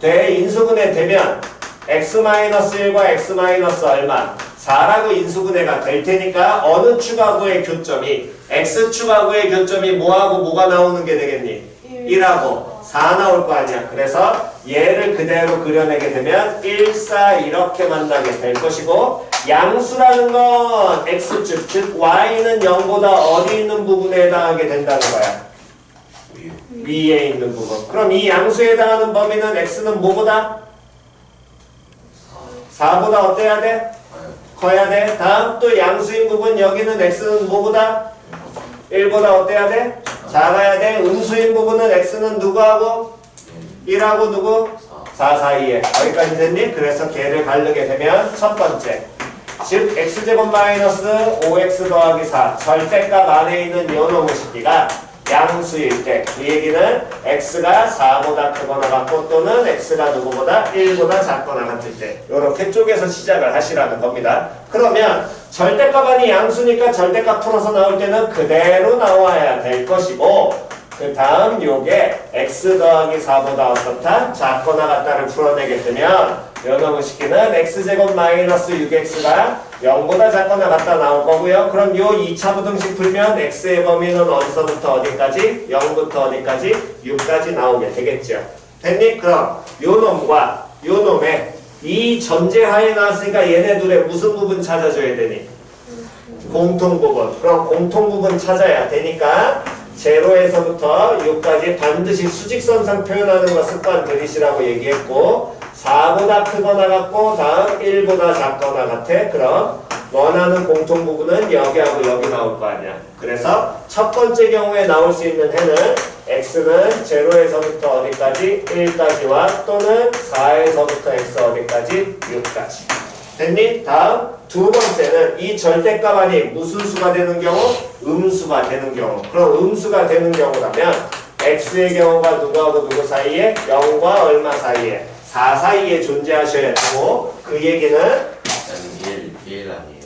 돼. 인수분해 되면 x-1과 x- 얼마? 4라고 인수분해가 될 테니까 어느 축하구의 교점이 x축하구의 교점이 뭐하고 뭐가 나오는 게 되겠니? 1하고 4 나올 거 아니야. 그래서 얘를 그대로 그려내게 되면 1, 4 이렇게 만나게 될 것이고 양수라는 건 x축, 즉 y는 0보다 어디 있는 부분에 해당하게 된다는 거야. 위에 있는 부분. 그럼 이 양수에 해당하는 범위는 x는 뭐보다? 4보다 어때야 돼? 커야 돼. 다음 또 양수인 부분 여기는 x는 뭐보다? 1보다 어때야 돼? 작아야 돼. 음수인 부분은 x는 누구하고? 1하고 누구? 4 사이에. 여기까지 됐니? 그래서 걔를 가르게 되면 첫 번째. 즉 x제곱 마이너스 5x 더하기 4 절대값 안에 있는 요놈의 식기가 양수일 때 그 얘기는 x가 4보다 크거나 같고 또는 x가 누구보다 1보다 작거나 같을 때 이렇게 쪼개서 시작을 하시라는 겁니다. 그러면 절대값 안이 양수니까 절대값 풀어서 나올 때는 그대로 나와야 될 것이고 그 다음 요게 x 더하기 4보다 어떻다? 작거나 같다를 풀어내게 되면 요놈의 식기는 x제곱 마이너스 6x가 0보다 작거나 같다 나올 거고요. 그럼 요 2차 부등식 풀면 x의 범위는 어디서부터 어디까지? 0부터 어디까지? 6까지 나오게 되겠죠. 됐니? 그럼 요 놈과 요 놈의 이 전제하에 나왔으니까 얘네 둘의 무슨 부분 찾아줘야 되니? 공통 부분. 그럼 공통 부분 찾아야 되니까 제로에서부터 6까지 반드시 수직선상 표현하는 거 습관 들이시라고 얘기했고 4보다 크거나 같고 다음 1보다 작거나 같아. 그럼 원하는 공통 부분은 여기하고 여기 나올 거 아니야. 그래서 첫 번째 경우에 나올 수 있는 해는 x는 0에서부터 어디까지? 1까지와 또는 4에서부터 x 어디까지? 6까지. 됐니? 다음 두 번째는 이 절대값 아니 무슨 수가 되는 경우? 음수가 되는 경우. 그럼 음수가 되는 경우라면 x의 경우가 누구하고 누구 사이에? 0과 얼마 사이에? 4 사이에 존재하셔야 되고 그 얘기는 1 아니에요.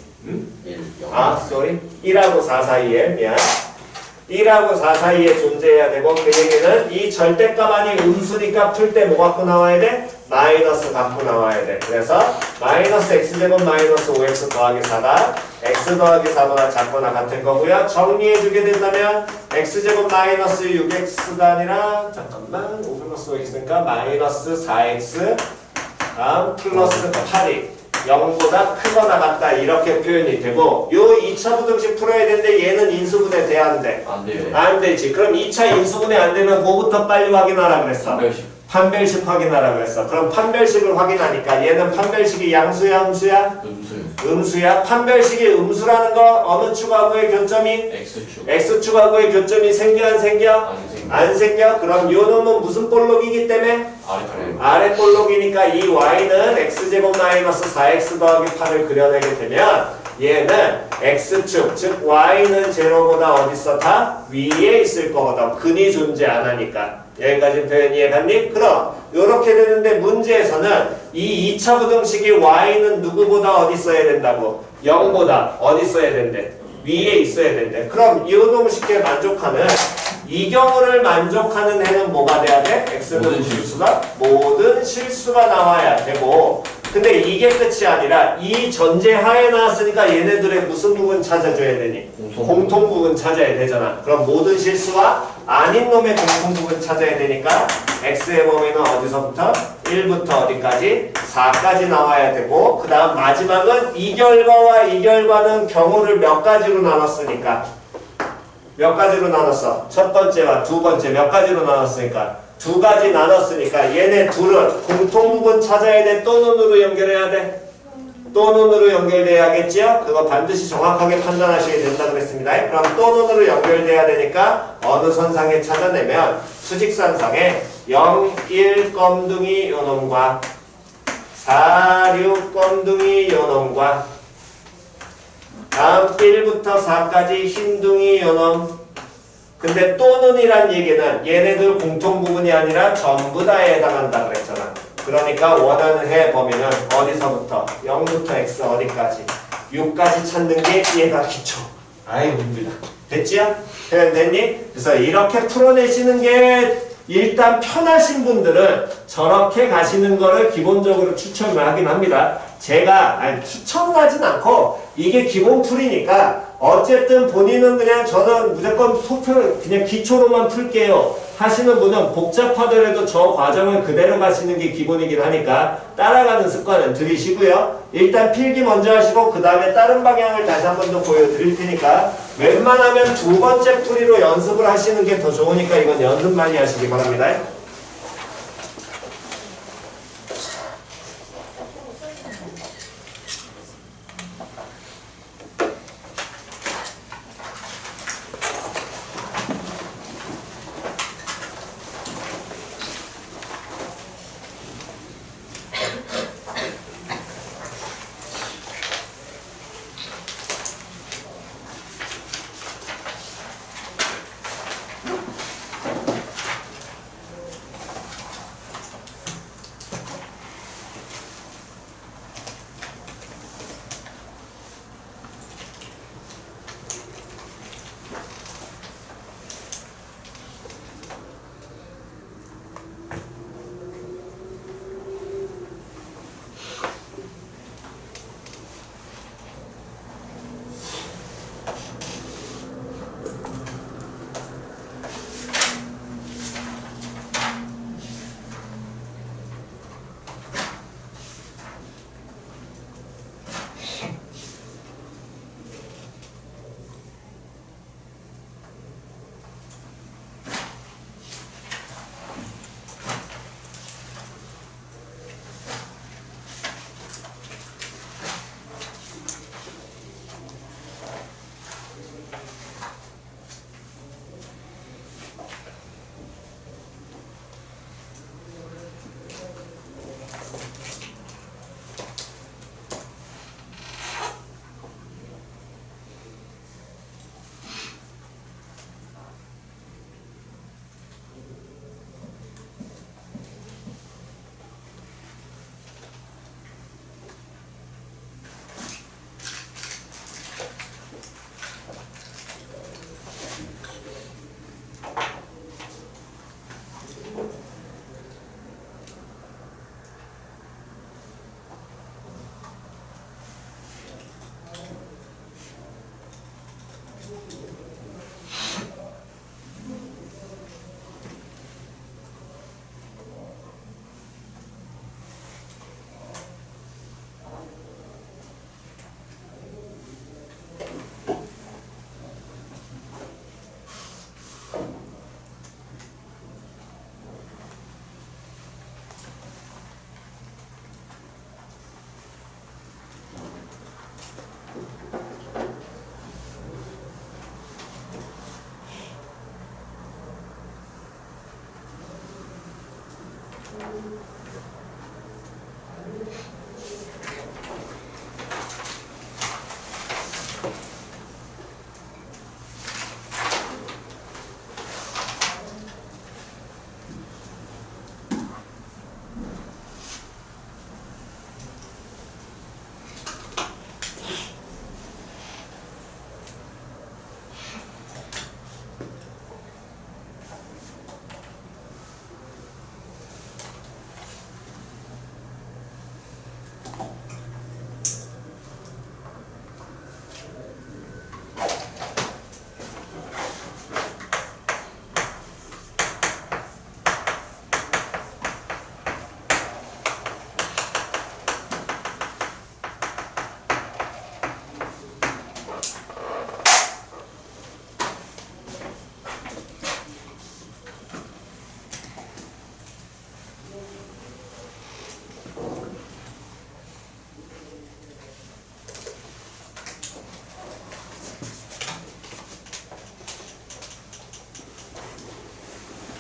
1, 0. 아, sorry. 1하고 4 사이에 미안. 1하고 4 사이에 존재해야 되고 그 얘기는 이 절대값 아니 음수니까 풀 때 뭐 갖고 나와야 돼? 마이너스 갖고 나와야 돼. 그래서 마이너스 x제곱 마이너스 5x 더하기 4가 x 더하기 4보다 작거나 같을 거고요. 정리해주게 된다면 x제곱 마이너스 6x가 아니라 잠깐만 5 플러스 5x니까 마이너스 4x 다음 플러스 8이 0보다 크거나 같다 이렇게 표현이 되고 요 2차 부등식 풀어야 되는데 얘는 인수분해 돼야 안 돼? 안 돼요. 안 되지. 그럼 2차 인수분해 안 되면 뭐부터 빨리 확인하라 그랬어? 판별식 확인하라 그랬어. 그럼 판별식을 확인하니까 얘는 판별식이 양수야 음수야? 음수야. 판별식이 음수라는 거 어느 축하고의 교점이? X축하고의 교점이 생겨 안 생겨? 안 생겨. 그럼 요 놈은 무슨 볼록이기 때문에? 아래 볼록이니까 이 y는 x제곱 마이너스 4x 더하기 8을 그려내게 되면 얘는 x축 즉 y는 제로보다 어딨어? 다 위에 있을 거거든. 근이 존재 안 하니까. 여기까지 표현 이해갔니? 그럼 요렇게 되는데 문제에서는 이 2차 부등식이 y는 누구보다 어디 있어야 된다고? 0보다 어디 있어야 된대? 위에 있어야 된대. 그럼 이 놈을 쉽게 만족하는 이 경우를 만족하는 해는 뭐가 돼야 돼? x는 실수가? 모든 실수가 나와야 되고 근데 이게 끝이 아니라 이 전제 하에 나왔으니까 얘네들의 무슨 부분 찾아줘야 되니? 공통 부분 찾아야 되잖아. 그럼 모든 실수와 아닌 놈의 공통 부분 찾아야 되니까 x의 범위는 어디서부터? 1부터 어디까지? 4까지 나와야 되고 그 다음 마지막은 이 결과와 이 결과는 경우를 몇 가지로 나눴으니까 몇 가지로 나눴어? 첫 번째와 두 번째 몇 가지로 나눴으니까 두 가지 나눴으니까 얘네 둘은 공통 부분 찾아야 돼? 또는으로 연결해야 돼? 또는으로 연결돼야겠지요? 그거 반드시 정확하게 판단하셔야 된다고 그랬습니다. 그럼 또는으로 연결돼야 되니까 어느 선상에 찾아내면 수직선상에 0, 1 껌둥이 요놈과 4, 6 껌둥이 요놈과 다음 1부터 4까지 흰둥이 요놈 근데 또는이란 얘기는 얘네들 공통 부분이 아니라 전부 다에 해당한다 그랬잖아. 그러니까 원하는 해 범위는 어디서부터? 0부터 x 어디까지? 6까지 찾는 게 얘가 기초. 아이 힘들다. 됐지요? 표현됐니? 그래서 이렇게 풀어내시는 게 일단 편하신 분들은 저렇게 가시는 거를 기본적으로 추천을 하긴 합니다. 제가 추천을 하진 않고 이게 기본 풀이니까 어쨌든 본인은 그냥 저는 무조건 토플 그냥 기초로만 풀게요 하시는 분은 복잡하더라도 저 과정을 그대로 가시는 게 기본이긴 하니까 따라가는 습관은 들이시고요. 일단 필기 먼저 하시고 그 다음에 다른 방향을 다시 한 번 더 보여드릴 테니까 웬만하면 두 번째 풀이로 연습을 하시는 게 더 좋으니까 이건 연습 많이 하시기 바랍니다.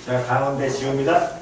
자, 가운데 지웁니다.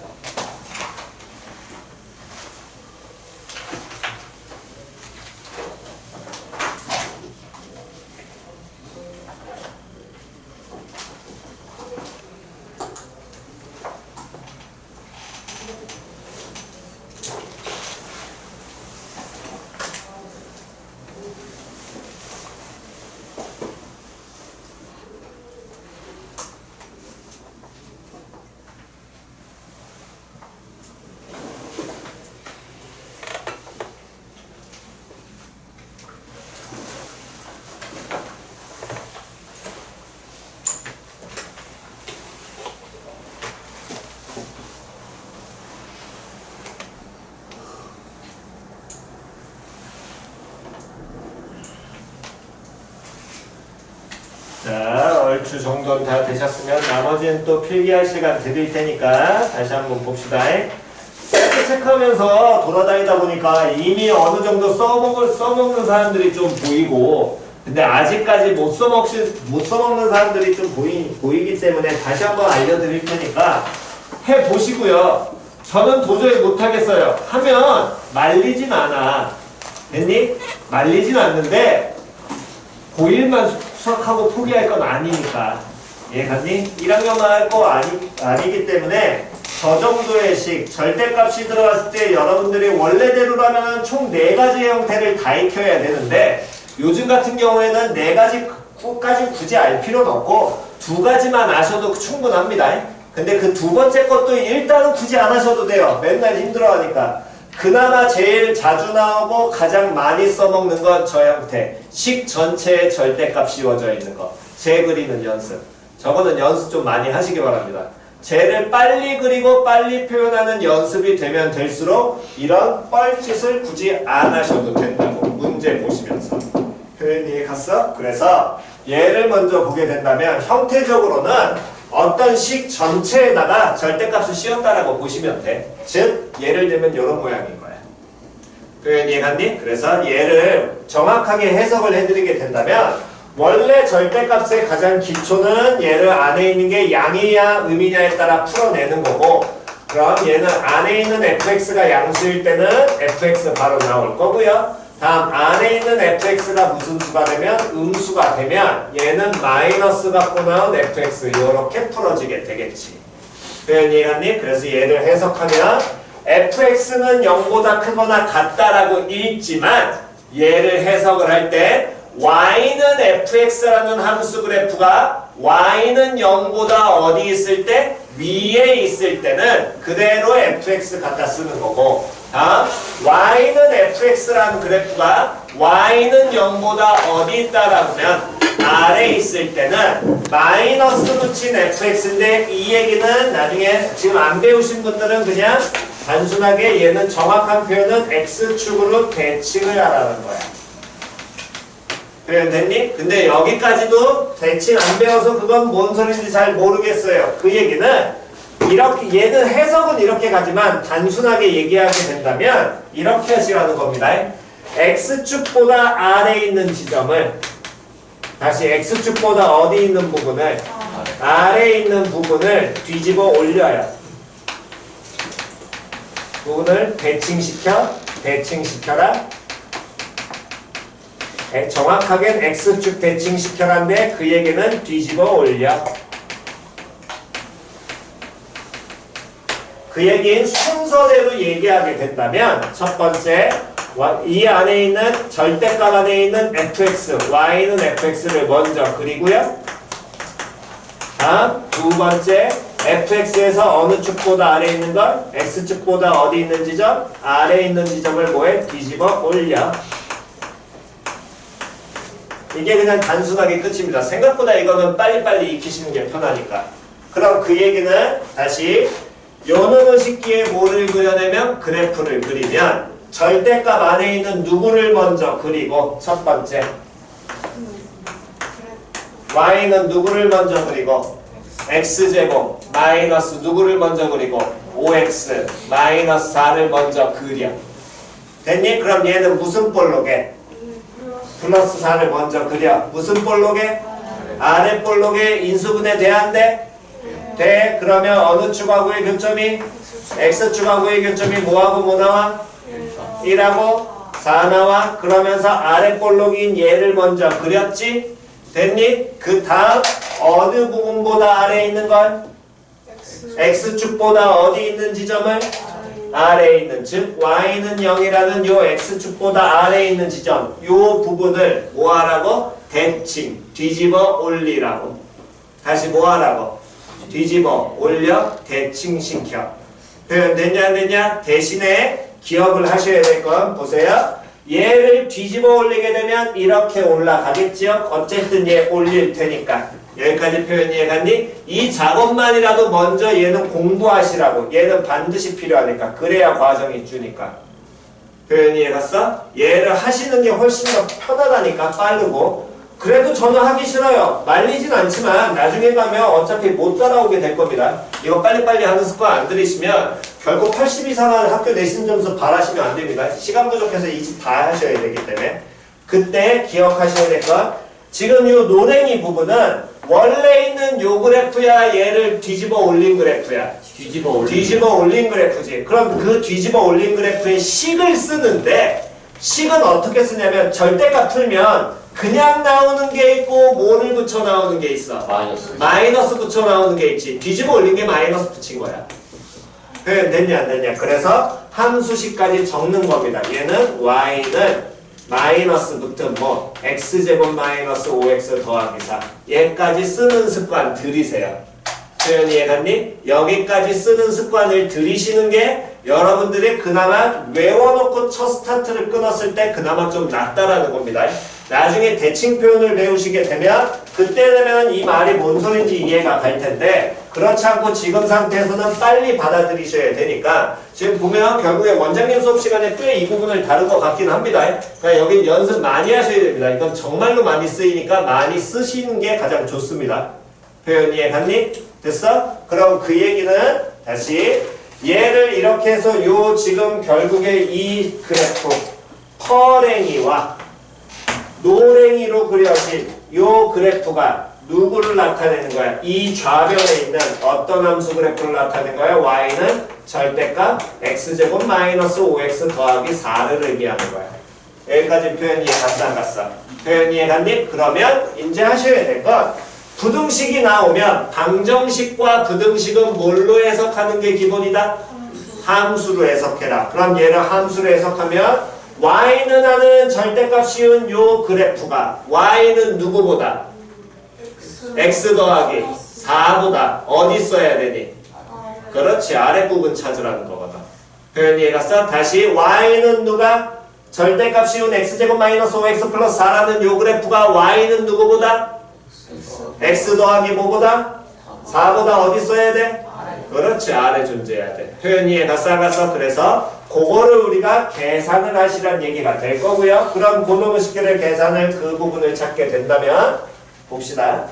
자, 얼추 정도는 다 되셨으면 나머지는 또 필기할 시간 드릴 테니까 다시 한번 봅시다. 이렇게 체크하면서 돌아다니다 보니까 이미 어느 정도 써먹는 사람들이 좀 보이고, 근데 아직까지 못 써먹는 사람들이 좀 보이기 때문에 다시 한번 알려드릴 테니까 해보시고요. 저는 도저히 못하겠어요. 하면 말리진 않아. 됐니? 말리진 않는데 고1만 수학하고 포기할 건 아니니까. 이해갔니? 1학년만 할 거 아니기 때문에 저 정도의 식, 절대값이 들어갔을 때 여러분들이 원래대로라면 총 4가지 형태를 다 익혀야 되는데 요즘 같은 경우에는 4가지까지 굳이 알 필요는 없고 2가지만 아셔도 충분합니다. 근데 그 2번째 것도 일단은 굳이 안 하셔도 돼요. 맨날 힘들어하니까. 그나마 제일 자주 나오고 가장 많이 써먹는 건 저 형태. 식 전체에 절대값 씌워져 있는 거. 재 그리는 연습. 저거는 연습 좀 많이 하시기 바랍니다. 재를 빨리 그리고 빨리 표현하는 연습이 되면 될수록 이런 뻘짓을 굳이 안 하셔도 된다고. 문제 보시면서. 표현이 갔어? 그래서 얘를 먼저 보게 된다면 형태적으로는 어떤 식 전체에다가 절대값을 씌웠다라고 보시면 돼. 즉 예를 들면 이런 모양인 거야. 표현 이해갔니? 그래서 얘를 정확하게 해석을 해드리게 된다면 원래 절대값의 가장 기초는 얘를 안에 있는 게 양이냐 음이냐에 따라 풀어내는 거고, 그럼 얘는 안에 있는 fx가 양수일 때는 fx 바로 나올 거고요. 다음 안에 있는 fx가 무슨 수가 되면 음수가 되면 얘는 마이너스 갖고 나온 fx 이렇게 풀어지게 되겠지. 표현 이해갔니? 그래서 얘를 해석하면 fx는 0보다 크거나 같다라고 읽지만 얘를 해석을 할 때 y는 fx라는 함수 그래프가 y는 0보다 어디 있을 때? 위에 있을 때는 그대로 fx 갖다 쓰는 거고, 다음 y는 fx라는 그래프가 y는 0보다 어디 있다라고 하면 아래에 있을 때는 마이너스 붙인 fx인데 이 얘기는 나중에 지금 안 배우신 분들은 그냥 단순하게 얘는 정확한 표현은 x축으로 대칭을 하라는 거야. 표현 됐니? 근데 여기까지도 대칭 안 배워서 그건 뭔 소리인지 잘 모르겠어요. 그 얘기는 이렇게 얘는 해석은 이렇게 가지만 단순하게 얘기하게 된다면 이렇게 하시라는 겁니다. x축보다 아래에 있는 지점을 다시 x축보다 어디 있는 부분을 아래에 있는 부분을 뒤집어 올려요. 부분을 대칭시켜라. 정확하게는 x축 대칭시켜라인데 그 얘기는 뒤집어 올려. 그 얘기는 순서대로 얘기하게 된다면 첫 번째 이 안에 있는 절대값 안에 있는 fx, y는 fx를 먼저 그리고요. 다음 두 번째 fx에서 어느 축보다 아래에 있는 걸 x축보다 어디 있는 지점? 아래에 있는 지점을 뭐해? 뒤집어 올려. 이게 그냥 단순하게 끝입니다. 생각보다 이거는 빨리빨리 익히시는 게 편하니까. 그럼 그 얘기는 다시 요놈의 식기에 뭐를 그려내면 그래프를 그리면 절대값 안에 있는 누구를 먼저 그리고 첫 번째 y는 누구를 먼저 그리고 x제곱 마이너스 누구를 먼저 그리고 5x 마이너스 4를 먼저 그려. 됐니? 그럼 얘는 무슨 볼록에? 플러스 4를 먼저 그려. 무슨 볼록에? 아래 볼록에 인수분해 돼야 안 돼? 돼. 그러면 어느 축하고의 교점이? X축하고의 교점이 뭐하고 뭐 나와? 1하고 4 나와. 그러면서 아래 볼록인 얘를 먼저 그렸지? 됐니? 그 다음 어느 부분보다 아래에 있는 걸? X축보다 어디 있는 지점을? 아래에 있는, 즉 Y는 0이라는 요 X축보다 아래에 있는 지점, 요 부분을 뭐하라고? 대칭, 뒤집어 올리라고. 다시 뭐하라고? 뒤집어 올려 대칭시켜. 표현 됐냐 안 됐냐? 대신에 기억을 하셔야 될 건 보세요. 얘를 뒤집어 올리게 되면 이렇게 올라가겠죠? 어쨌든 얘 올릴 테니까. 여기까지 표현 이해갔니? 이 작업만이라도 먼저 얘는 공부하시라고. 얘는 반드시 필요하니까. 그래야 과정이 주니까. 표현 이해갔어? 얘를 하시는 게 훨씬 더 편하다니까. 빠르고. 그래도 저는 하기 싫어요. 말리진 않지만 나중에 가면 어차피 못 따라오게 될 겁니다. 이거 빨리빨리 하는 습관 안 들이시면 결국 80 이상한 학교 내신 점수 바라시면 안 됩니다. 시간 부족해서 이 집 다 하셔야 되기 때문에. 그때 기억하셔야 될 건 지금 이 노랭이 부분은 원래 있는 요 그래프야 얘를 뒤집어 올린 그래프야. 뒤집어 올린 그래프지. 그럼 그 뒤집어 올린 그래프의 식을 쓰는데 식은 어떻게 쓰냐면 절대값 풀면 그냥 나오는 게 있고 뭐를 붙여 나오는 게 있어. 마이너스 붙여 나오는 게 있지. 뒤집어 올린 게 마이너스 붙인 거야. 표현 됐냐 안 됐냐. 그래서 함수식까지 적는 겁니다. 얘는 y는 마이너스 붙은 뭐 x제곱 마이너스 5x 더하기 4 얘까지 쓰는 습관 들이세요. 표현 이해갔니? 여기까지 쓰는 습관을 들이시는 게 여러분들이 그나마 외워놓고 첫 스타트를 끊었을 때 그나마 좀 낫다라는 겁니다. 나중에 대칭 표현을 배우시게 되면 그때 되면 이 말이 뭔 소린지 이해가 갈 텐데 그렇지 않고 지금 상태에서는 빨리 받아들이셔야 되니까 지금 보면 결국에 원장님 수업 시간에 꽤 이 부분을 다룬 것 같긴 합니다. 그러니까 여기 연습 많이 하셔야 됩니다. 이건 정말로 많이 쓰이니까 많이 쓰시는 게 가장 좋습니다. 표현 이해갔니? 됐어? 그럼 그 얘기는 다시 얘를 이렇게 해서 요 지금 결국에 이 그래프 퍼랭이와 노랭이로 그려진 요 그래프가 누구를 나타내는 거야? 이 좌변에 있는 어떤 함수 그래프를 나타내는 거야? y는 절대값 x제곱 마이너스 5x 더하기 4를 의미하는 거야. 여기까지 표현 이해 갔어 안 갔어? 표현 이해 갔니? 그러면 이제 하셔야 될 건 부등식이 나오면 방정식과 부등식은 뭘로 해석하는 게 기본이다? 함수로 해석해라. 그럼 얘를 함수로 해석하면 y는 하는 절대값 씌운 요 그래프가 y는 누구보다? x 더하기 4보다 어디 써야 되니? 그렇지. 아랫부분 찾으라는 거거든. 표현 이해갔어? 다시 y는 누가? 절대값 씌운 x제곱 마이너스 5x 플러스 4라는 요 그래프가 y는 누구보다? x 더하기 뭐보다? 4보다 어디 써야 돼? 그렇지. 아래 존재해야 돼. 표현 이해갔어 안 갔어? 그래서 그거를 우리가 계산을 하시라는 얘기가 될 거고요. 그럼 고노무 식기를 계산을 그 부분을 찾게 된다면 봅시다.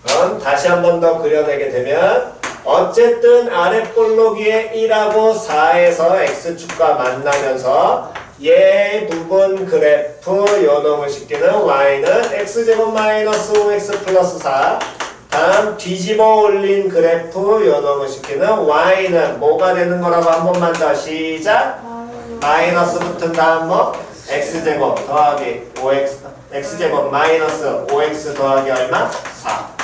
그럼 다시 한 번 더 그려내게 되면 어쨌든 아랫볼록 위에 1하고 4에서 x축과 만나면서 얘 부분 그래프 요놈을 식기는 y는 x제곱 마이너스 5x 플러스 4 다음 뒤집어 올린 그래프 요놈을 식기는 y는 뭐가 되는 거라고 한 번만 더 시작. 마이너스 붙은 다음 뭐 x제곱 더하기 5x x제곱 마이너스 5x 더하기 얼마? 4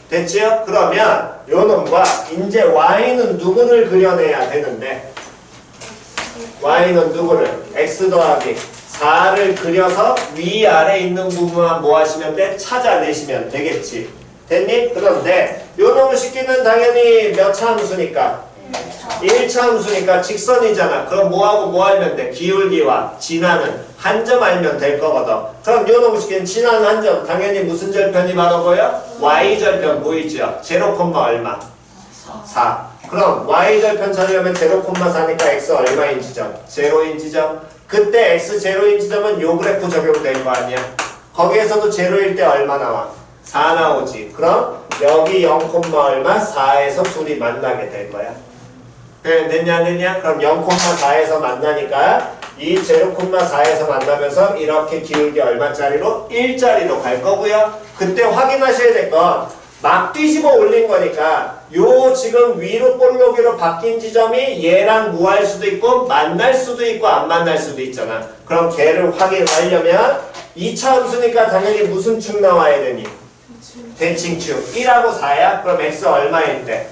됐지요? 그러면 요놈과 이제 y는 누구를 그려내야 되는데 y는 누구를? x 더하기 4를 그려서 위아래 있는 부분만 뭐 하시면 돼? 찾아내시면 되겠지. 됐니? 그런데 요놈을 식기는 당연히 몇 차 함수니까? 1차 함수니까 직선이잖아. 그럼 뭐하고 뭐 알면 돼? 기울기와 진하는 한 점 알면 될 거거든. 그럼 요놈을 식기는 진한 한 점 당연히 무슨 절편이 바로 보여? y절편 보이죠? 0, 얼마? 4. 그럼 y절편 찾으려면 0,4니까 x 얼마인 지점? 0인 지점. 그때 x 0인 지점은 요 그래프 적용될 거 아니야? 거기에서도 0일 때 얼마 나와? 4 나오지. 그럼 여기 0, 얼마? 4에서 둘이 만나게 될 거야. 됐냐 안 됐냐? 그럼 0,4에서 만나니까 이 0,4에서 만나면서 이렇게 기울기 얼마짜리로? 1짜리로 갈 거고요. 그때 확인하셔야 될 건 막 뒤집어 올린 거니까 요 지금 위로 볼록이로 바뀐 지점이 얘랑 무할 수도 있고 만날 수도 있고 안 만날 수도 있잖아. 그럼 걔를 확인하려면 2차 함수니까 당연히 무슨 축 나와야 되니? 대칭축. 1하고 4야? 그럼 x 얼마일 때?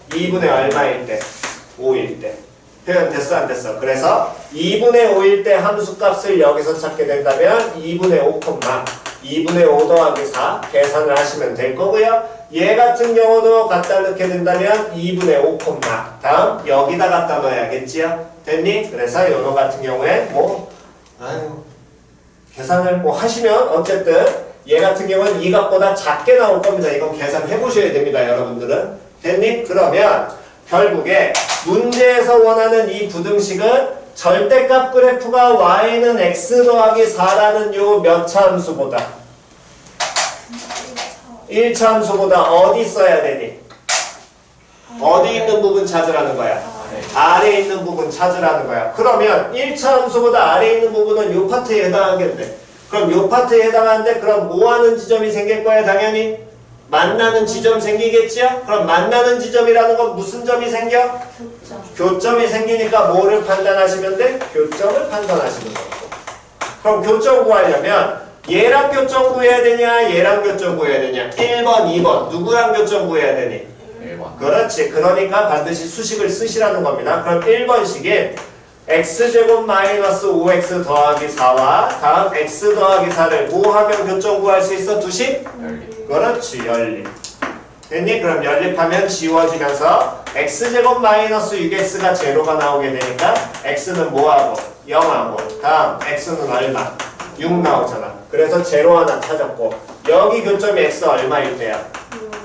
2분의 얼마일 때? 5일 때. 표현 됐어 안 됐어? 그래서 2분의 5일 때 함수값을 여기서 찾게 된다면 2분의 5, 2분의 5 더하기 4 계산을 하시면 될 거고요. 얘 같은 경우도 갖다 넣게 된다면 2분의 5, 다음 여기다 갖다 넣어야겠지요? 됐니? 그래서 요거 같은 경우에 계산을 하시면 어쨌든 얘 같은 경우는 이 값보다 작게 나올 겁니다. 이건 계산해 보셔야 됩니다. 여러분들은. 됐니? 그러면 결국에 문제에서 원하는 이 부등식은 절대값 그래프가 y는 x 더하기 4라는 요 몇 차 함수보다 1차 함수보다 어디 써야 되니? 어디 있는 부분 찾으라는 거야? 아래에 있는 부분 찾으라는 거야. 그러면 1차 함수보다 아래에 있는 부분은 요 파트에 해당하겠네. 그럼 요 파트에 해당하는데 그럼 뭐 하는 지점이 생길 거야? 당연히 만나는 지점 생기겠지요? 그럼 만나는 지점이라는 건 무슨 점이 생겨? 교점이 생기니까 뭐를 판단하시면 돼? 교점을 판단하시는 거고. 그럼 교점 구하려면 얘랑 교점 구해야 되냐? 얘랑 교점 구해야 되냐? 1번, 2번 누구랑 교점 구해야 되니? 1번. 그렇지. 그러니까 반드시 수식을 쓰시라는 겁니다. 그럼 1번식인 x제곱 마이너스 5x 더하기 4와 다음 x 더하기 4를 뭐 하면 교점 구할 수 있어? 두식? 연립. 그렇지. 연립. 됐니? 그럼 연립하면 지워지면서 x제곱 마이너스 6x가 제로가 나오게 되니까 x는 뭐하고? 0하고 다음 x는 얼마? 6 나오잖아. 그래서 제로 하나 찾았고 여기 교점이 x 얼마일 때야?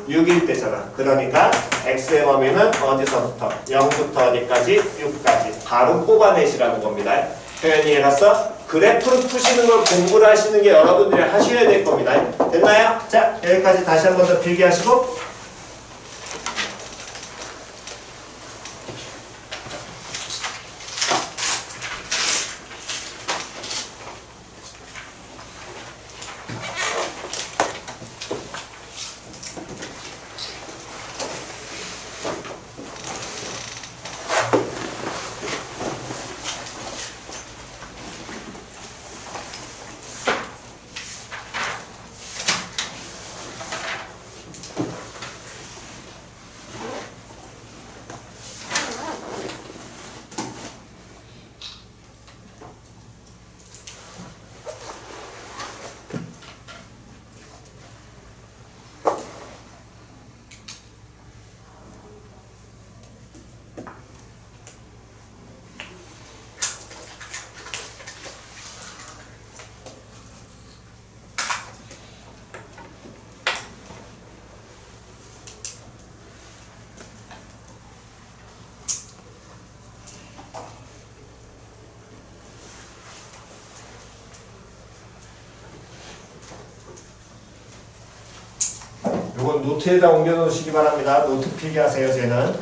6일 때잖아. 그러니까 x의 범위는 어디서부터? 0부터 어디까지? 6까지. 바로 뽑아내시라는 겁니다. 표현이 해놨어? 그래프를 푸시는 걸 공부를 하시는 게 여러분들이 하셔야 될 겁니다. 됐나요? 자, 여기까지 다시 한 번 더 필기하시고 이건 노트에다 옮겨 놓으시기 바랍니다. 노트 필기하세요. 쟤는.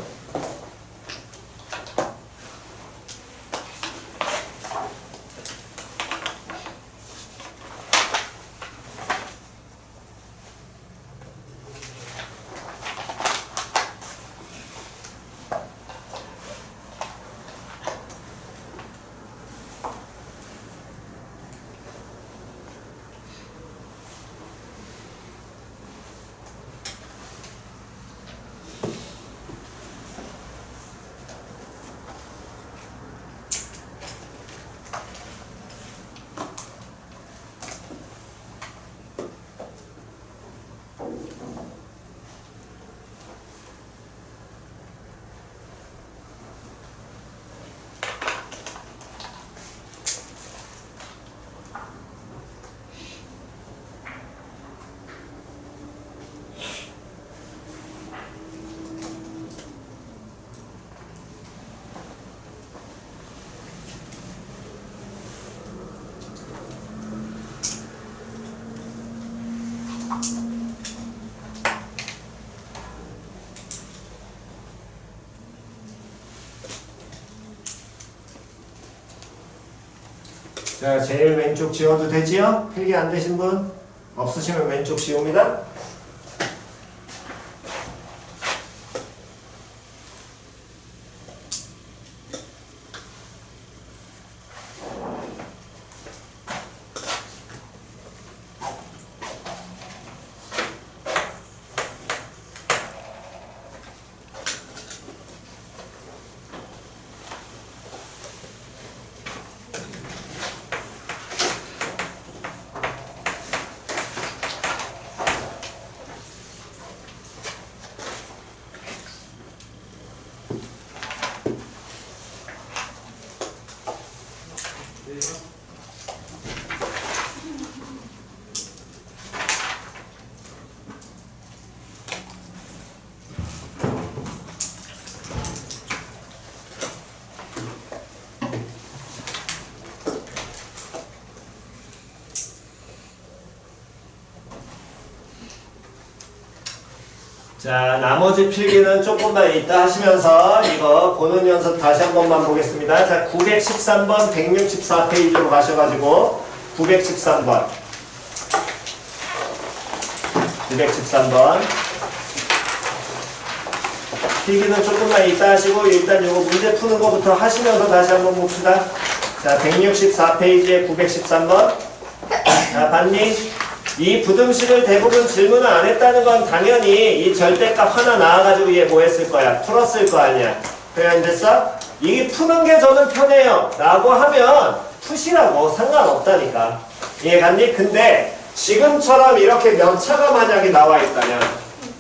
자, 제일 왼쪽 지워도 되지요? 필기 안 되신 분? 없으시면 왼쪽 지웁니다. 자, 나머지 필기는 조금만 이따 하시면서 이거 보는 연습 다시 한 번만 보겠습니다. 자, 913번 164페이지로 가셔가지고 913번 913번 필기는 조금만 이따 하시고 일단 이거 문제 푸는 거부터 하시면서 다시 한번 봅시다. 자, 164페이지에 913번 자, 봤니? 이 부등식을 대부분 질문을 안 했다는 건 당연히 이 절대값 하나 나와가지고 얘 뭐 했을 거야? 풀었을 거 아니야. 표현됐어? 이 푸는 게 저는 편해요. 라고 하면 푸시라고 상관없다니까. 이해갔니? 근데 지금처럼 이렇게 몇 차가 만약에 나와 있다면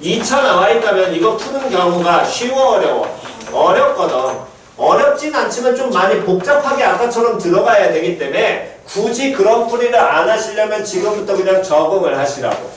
2차 나와 있다면 이거 푸는 경우가 쉬워 어려워? 어렵거든. 어렵진 않지만 좀 많이 복잡하게 아까처럼 들어가야 되기 때문에 굳이 그런 풀이를 안 하시려면 지금부터 그냥 적응을 하시라고.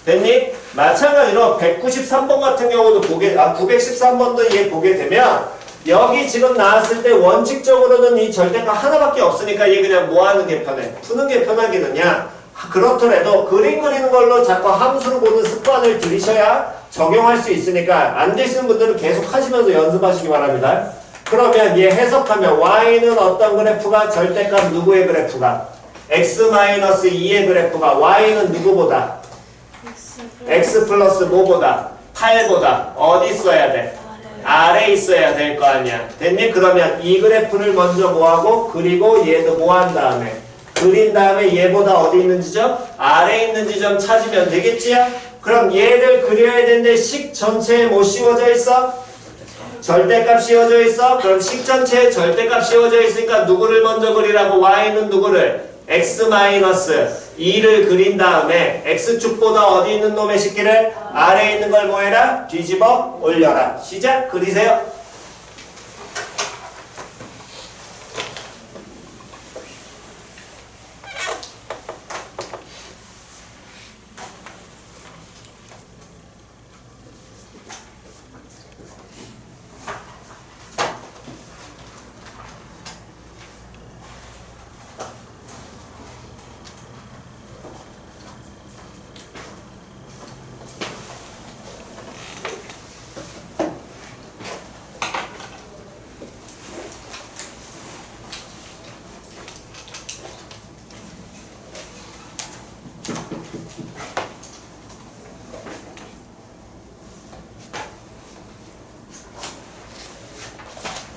됐니? 마찬가지로 193번 같은 경우도 913번도 얘 보게 되면 여기 지금 나왔을 때 원칙적으로는 이 절대값 하나밖에 없으니까 얘 그냥 뭐 하는 게 편해? 푸는 게 편하기는야. 그렇더라도 그림 그리는 걸로 자꾸 함수를 보는 습관을 들이셔야 적용할 수 있으니까 안 되시는 분들은 계속 하시면서 연습하시기 바랍니다. 그러면 얘 해석하면 y는 어떤 그래프가 절대값 누구의 그래프가? x-2의 그래프가 y는 누구보다? x 플러스 뭐보다? 8보다 어디 있어야 돼? 아래 있어야 될 거 아니야. 됐니? 그러면 이 그래프를 먼저 뭐하고 그리고 얘도 뭐 한 다음에 그린 다음에 얘보다 어디 있는 지점? 아래 있는 지점 찾으면 되겠지요? 그럼 얘를 그려야 되는데 식 전체에 뭐 씌워져 있어? 절대값 씌워져 있어? 그럼 식 전체에 절대값 씌워져 있으니까 누구를 먼저 그리라고? y는 누구를? x-2를 그린 다음에 x축보다 어디 있는 놈의 식기를? 아래에 있는 걸 뭐해라? 뒤집어 올려라. 시작! 그리세요.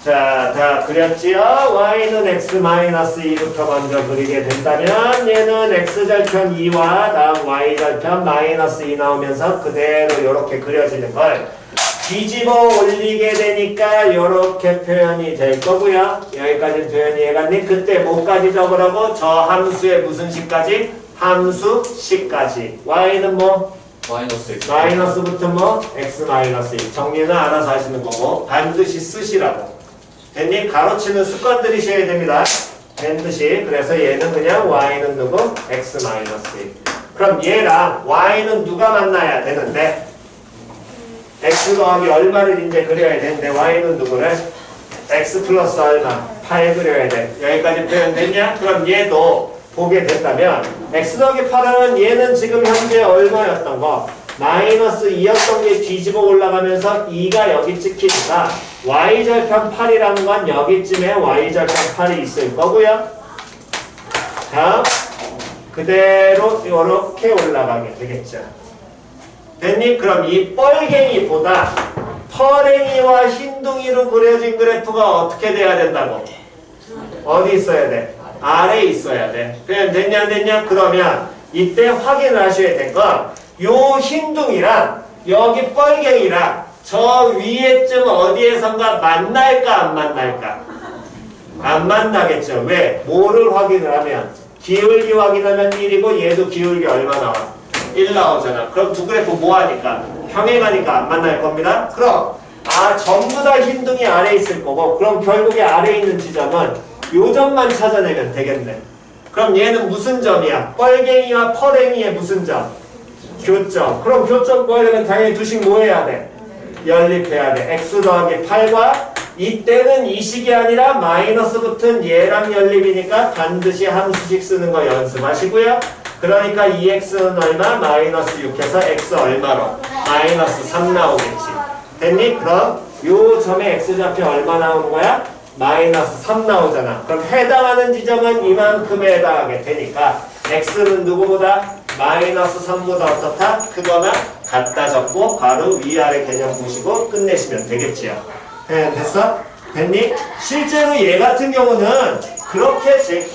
자, 다 그렸지요? y는 x-2부터 먼저 그리게 된다면 얘는 x절편 2와 다음 y절편 -2 나오면서 그대로 이렇게 그려지는 걸 뒤집어 올리게 되니까 이렇게 표현이 될 거고요. 여기까지 표현이 해갔니? 그때 뭐까지 적으라고? 저 함수의 무슨 식까지? 함수 식까지. y는 뭐? 마이너스부터 뭐? x-2 정리는 알아서 하시는 거고 반드시 쓰시라고. 됐니? 가로치는 습관 들이셔야 됩니다. 반드시. 그래서 얘는 그냥 y는 누구? x-2. 그럼 얘랑 y는 누가 만나야 되는데 x 더하기 얼마를 이제 그려야 되는데 y는 누구를? x 플러스 얼마? 8 그려야 돼. 여기까지 표현됐냐? 그럼 얘도 보게 된다면 x 더하기 8은 얘는 지금 현재 얼마였던 거? -2였던 게 뒤집어 올라가면서 2가 여기 찍히니까 y절편 8이라는 건 여기쯤에 y절편 8이 있을 거고요. 다음 그대로 이렇게 올라가게 되겠죠. 됐니? 그럼 이 뻘갱이보다 펄갱이와 흰둥이로 그려진 그래프가 어떻게 돼야 된다고? 어디 있어야 돼? 아래에 있어야 돼. 그냥 됐냐 안 됐냐? 그러면 이때 확인을 하셔야 될 건 요 흰둥이랑 여기 뻘갱이랑 저 위에쯤 어디에선가 만날까 안 만날까? 안 만나겠죠. 왜? 뭐를 확인을 하면? 기울기 확인하면 1이고 얘도 기울기 얼마 나와? 1 나오잖아. 그럼 두 그래프 뭐 하니까? 평행하니까 안 만날 겁니다. 그럼 전부 다 흰둥이 아래에 있을 거고 그럼 결국에 아래에 있는 지점은 요 점만 찾아내면 되겠네. 그럼 얘는 무슨 점이야? 뻘갱이와 펄갱이의 무슨 점? 교점. 그럼 교점 구하려면 당연히 두식 뭐 해야 돼? 연립해야 돼. x 더하기 8과 이때는 이 식이 아니라 마이너스 붙은 얘랑 연립이니까 반드시 함수식 쓰는 거 연습하시고요. 그러니까 2x는 얼마? 마이너스 6해서 x 얼마로? 마이너스 3 나오겠지. 됐니? 그럼 요 점의 x좌표 얼마 나오는 거야? 마이너스 3 나오잖아. 그럼 해당하는 지점은 이만큼에 해당하게 되니까 x는 누구보다? 마이너스 3보다 어떻다? 크거나 같다 적고 바로 위아래 개념 보시고 끝내시면 되겠지요. 네, 됐어? 됐니? 실제로 얘 같은 경우는 그렇게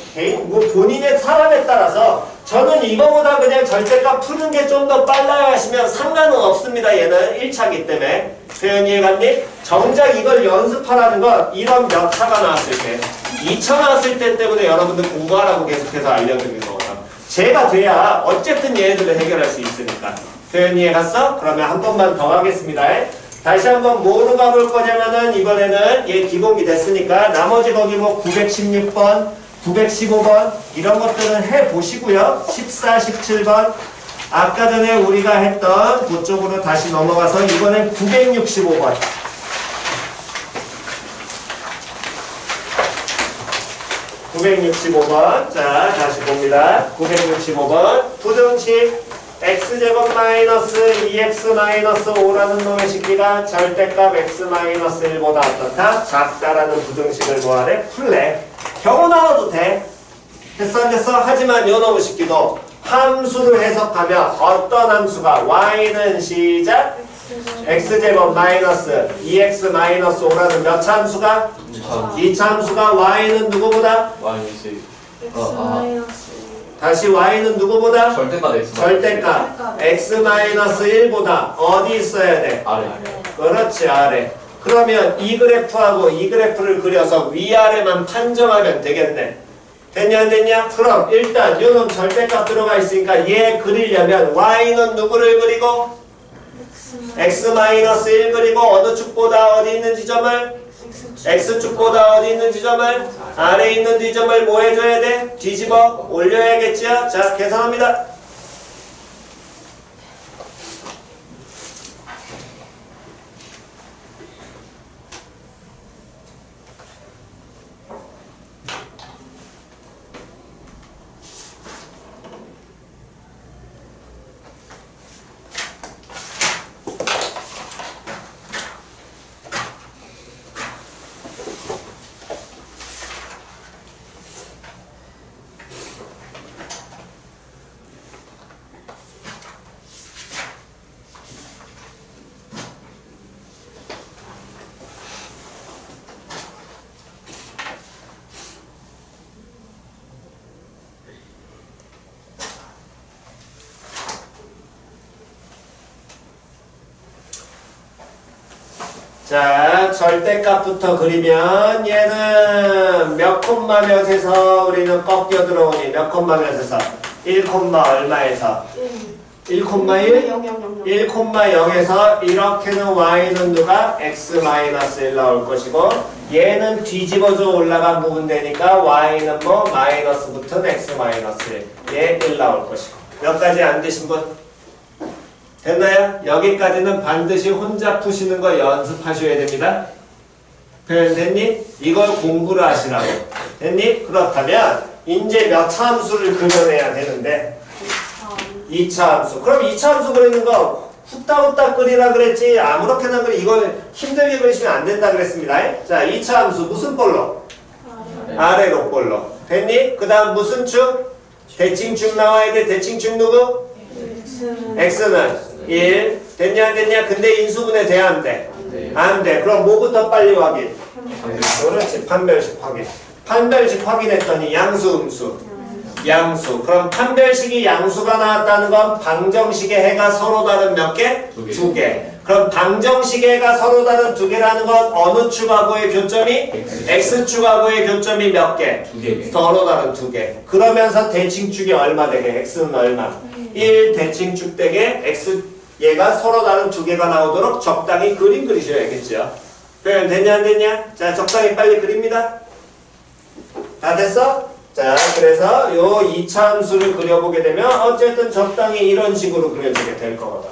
뭐 본인의 사람에 따라서 저는 이거보다 그냥 절대값 푸는 게 좀 더 빨라야 하시면 상관은 없습니다. 얘는 1차기 때문에. 표현 이해갔니? 정작 이걸 연습하라는 건 이런 몇 차가 나왔을 때 2차 나왔을 때 때문에 여러분들 공부하라고 계속해서 알려드리는 거거든. 제가 돼야 어쨌든 얘네들을 해결할 수 있으니까. 표현 이해갔어? 그러면 한 번만 더 하겠습니다. 다시 한번 뭐로 가볼 거냐면은 이번에는 얘 기본기 됐으니까 나머지 거기 뭐 916번 915번 이런 것들은 해보시고요. 14, 17번 아까 전에 우리가 했던 그쪽으로 다시 넘어가서 이번엔 965번 965번 자 다시 봅니다. 965번 부등식 x제곱 마이너스 2x 마이너스 5라는 놈의 식기가 절대값 x 마이너스 1보다 어떻다? 작다라는 부등식을 뭐하래? 풀래. 경우 나와도 돼. 됐어 안 됐어? 하지만 요 놈의 식기도 함수를 해석하면 어떤 함수가 y는 시작 x제곱 마이너스 2x 마이너스 5라는 몇 차 함수가? 2차 함수가 y는 누구보다? x 마이너스 다시 y는 누구보다? 절대값 x 절대값 x-1보다 어디 있어야 돼? 아래. 그렇지 아래. 그러면 이 그래프하고 이 그래프를 그려서 위아래만 판정하면 되겠네. 됐냐 안 됐냐? 그럼 일단 요놈 절대값 들어가 있으니까 얘 그리려면 y는 누구를 그리고? x-1 그리고 어느 축보다 어디 있는 지점을? x축보다 어디 있는 지점을? 아래에 있는 지점을 뭐 해줘야 돼? 뒤집어 올려야겠죠? 자 계산합니다. 자, 절대값부터 그리면 얘는 몇 콤마 몇에서 우리는 꺾여 들어오니 몇 콤마 몇에서 1 콤마 얼마에서 1 콤마 1? 1 콤마 0에서 이렇게는 y는 누가? x-1 나올 것이고 얘는 뒤집어져 올라간 부분 되니까 y는 뭐 마이너스 붙은 x-1 얘 1 나올 것이고 몇 가지 안 되신 분? 됐나요? 여기까지는 반드시 혼자 푸시는 거 연습하셔야 됩니다. 표현 됐니? 이걸 공부를 하시라고. 됐니? 그렇다면 이제 몇 차 함수를 그려내야 되는데 2차 함수. 그럼 2차 함수 그리는 거 후딱후딱 그리라 그랬지 아무렇게나 그리 이걸 힘들게 그리시면 안 된다 그랬습니다. 자 2차 함수 무슨 볼로? 아래로 볼로. 됐니? 그 다음 무슨 축? 대칭축 나와야 돼. 대칭축 누구? x는 1 됐냐 안 됐냐? 근데 인수분해 돼야 안 돼? 안 돼. 그럼 뭐부터 빨리 확인? 그렇지. 판별식 확인. 판별식 확인했더니 양수 음수 양수. 그럼 판별식이 양수가 나왔다는 건 방정식의 해가 서로 다른 몇 개? 두 개. 그럼 방정식의 해가 서로 다른 두 개라는 건 어느 축하고의 교점이? x축하고의 교점이 몇 개? 두 개. 서로 다른 두 개. 그러면서 대칭축이 얼마 되게? x는 얼마? 1 대칭축 되게 x 얘가 서로 다른 두 개가 나오도록 적당히 그림 그리셔야겠죠. 표현 됐냐 안 됐냐? 자 적당히 빨리 그립니다. 다 됐어? 자, 그래서 요 2차 함수를 그려보게 되면 어쨌든 적당히 이런 식으로 그려지게 될 거거든.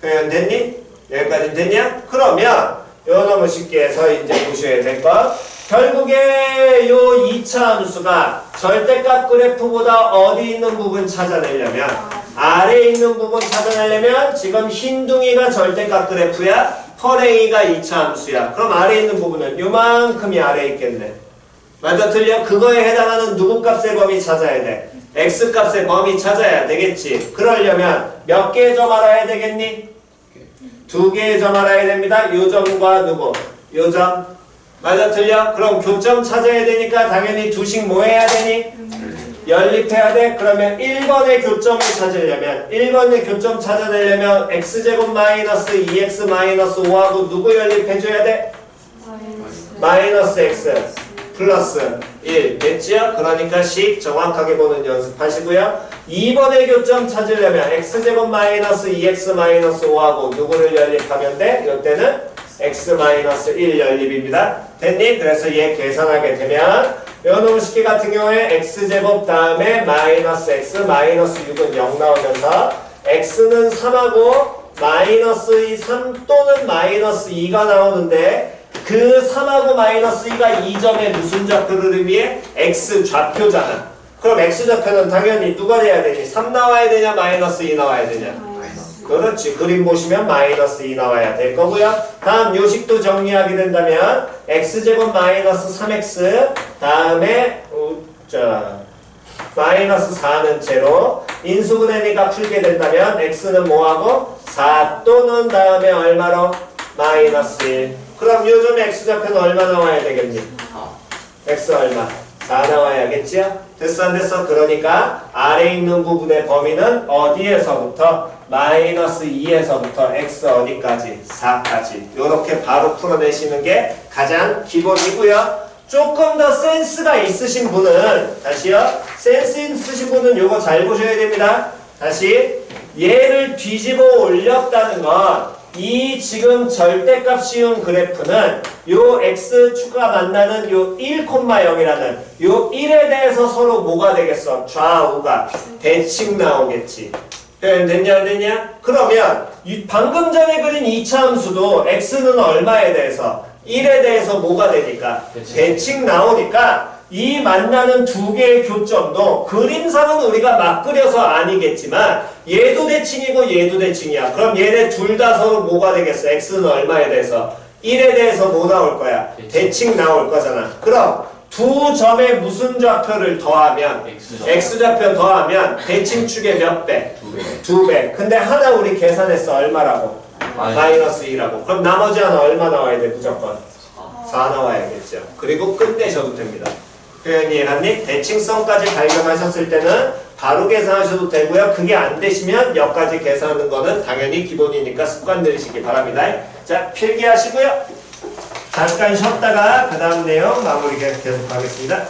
표현 됐니? 여기까지 됐냐? 그러면 요 너무 쉽게 해서 이제 보셔야 될 것. 결국에 요 2차 함수가 절대값 그래프보다 어디 있는 부분 찾아내려면 아래에 있는 부분 찾아내려면 지금 흰둥이가 절대값 그래프야. 퍼랭이가 2차 함수야. 그럼 아래에 있는 부분은 요만큼이 아래에 있겠네. 맞아 틀려? 그거에 해당하는 누구 값의 범위 찾아야 돼? x 값의 범위 찾아야 되겠지. 그러려면 몇 개의 점 알아야 되겠니? 2개의 점 알아야 됩니다. 요 점과 누구? 요 점. 맞아 틀려? 그럼 교점 찾아야 되니까 당연히 두식 뭐 해야 되니? 연립해야 돼? 그러면 1번의 교점을 찾으려면 1번의 교점 찾아내려면 x제곱 마이너스 2x 마이너스 5하고 누구 연립해줘야 돼? 마이너스 x 플러스 1 됐지요? 그러니까 식 정확하게 보는 연습하시고요. 2번의 교점 찾으려면 x제곱 마이너스 2x 마이너스 5하고 누구를 연립하면 돼? 이때는 x 마이너스 1 연립입니다. 됐니? 그래서 얘 계산하게 되면 요놈식기 같은 경우에 x제곱 다음에 마이너스 x 마이너스 6은 0 나오면서 x는 3하고 마이너스 3 또는 마이너스 2가 나오는데 그 3하고 마이너스 2가 이 점의 무슨 좌표를 의미해? x 좌표잖아. 그럼 x 좌표는 당연히 누가 돼야 되니? 3 나와야 되냐? 마이너스 2 나와야 되냐? 그렇지. 그림 보시면 마이너스 2 나와야 될 거고요. 다음 요식도 정리하게 된다면 x제곱 마이너스 3x 다음에 마이너스 4는 제로 인수분해니까 풀게 된다면 x는 뭐하고? 4 또는 다음에 얼마로? 마이너스 1. 그럼 요즘 x좌표는 얼마 나와야 되겠니? x 얼마? 4 나와야겠지요? 됐어 안 됐어? 그러니까 아래에 있는 부분의 범위는 어디에서부터? 마이너스 2에서부터 x 어디까지? 4까지. 이렇게 바로 풀어내시는 게 가장 기본이고요. 조금 더 센스가 있으신 분은 다시요. 센스 있으신 분은 요거 잘 보셔야 됩니다. 다시 얘를 뒤집어 올렸다는 건 이 지금 절대값 씌운 그래프는 요 x축과 만나는 요 1,0이라는 요 1에 대해서 서로 뭐가 되겠어? 좌우가 대칭 나오겠지. 됐냐 안 됐냐? 그러면 방금 전에 그린 2차 함수도 x는 얼마에 대해서? 1에 대해서 뭐가 되니까? 대칭 나오니까 이 만나는 두 개의 교점도 그림상은 우리가 막 그려서 아니겠지만 얘도 대칭이고 얘도 대칭이야. 그럼 얘네 둘 다 서로 뭐가 되겠어? x는 얼마에 대해서? 1에 대해서 뭐 나올 거야? 대칭 나올 거잖아. 그럼 두 점에 무슨 좌표를 더하면? x좌표 더하면 대칭축의 몇 배? 2배. 근데 하나 우리 계산했어. 얼마라고? 마이너스 2라고. 그럼 나머지 하나 얼마 나와야 돼? 무조건 4 나와야겠죠. 그리고 끝내셔도 됩니다. 표현 이해갔니? 대칭성까지 발견하셨을 때는 바로 계산하셔도 되고요. 그게 안 되시면 여기까지 계산하는 거는 당연히 기본이니까 습관 들이시기 바랍니다. 자, 필기하시고요. 잠깐 쉬었다가 그 다음 내용 마무리 계속 하겠습니다.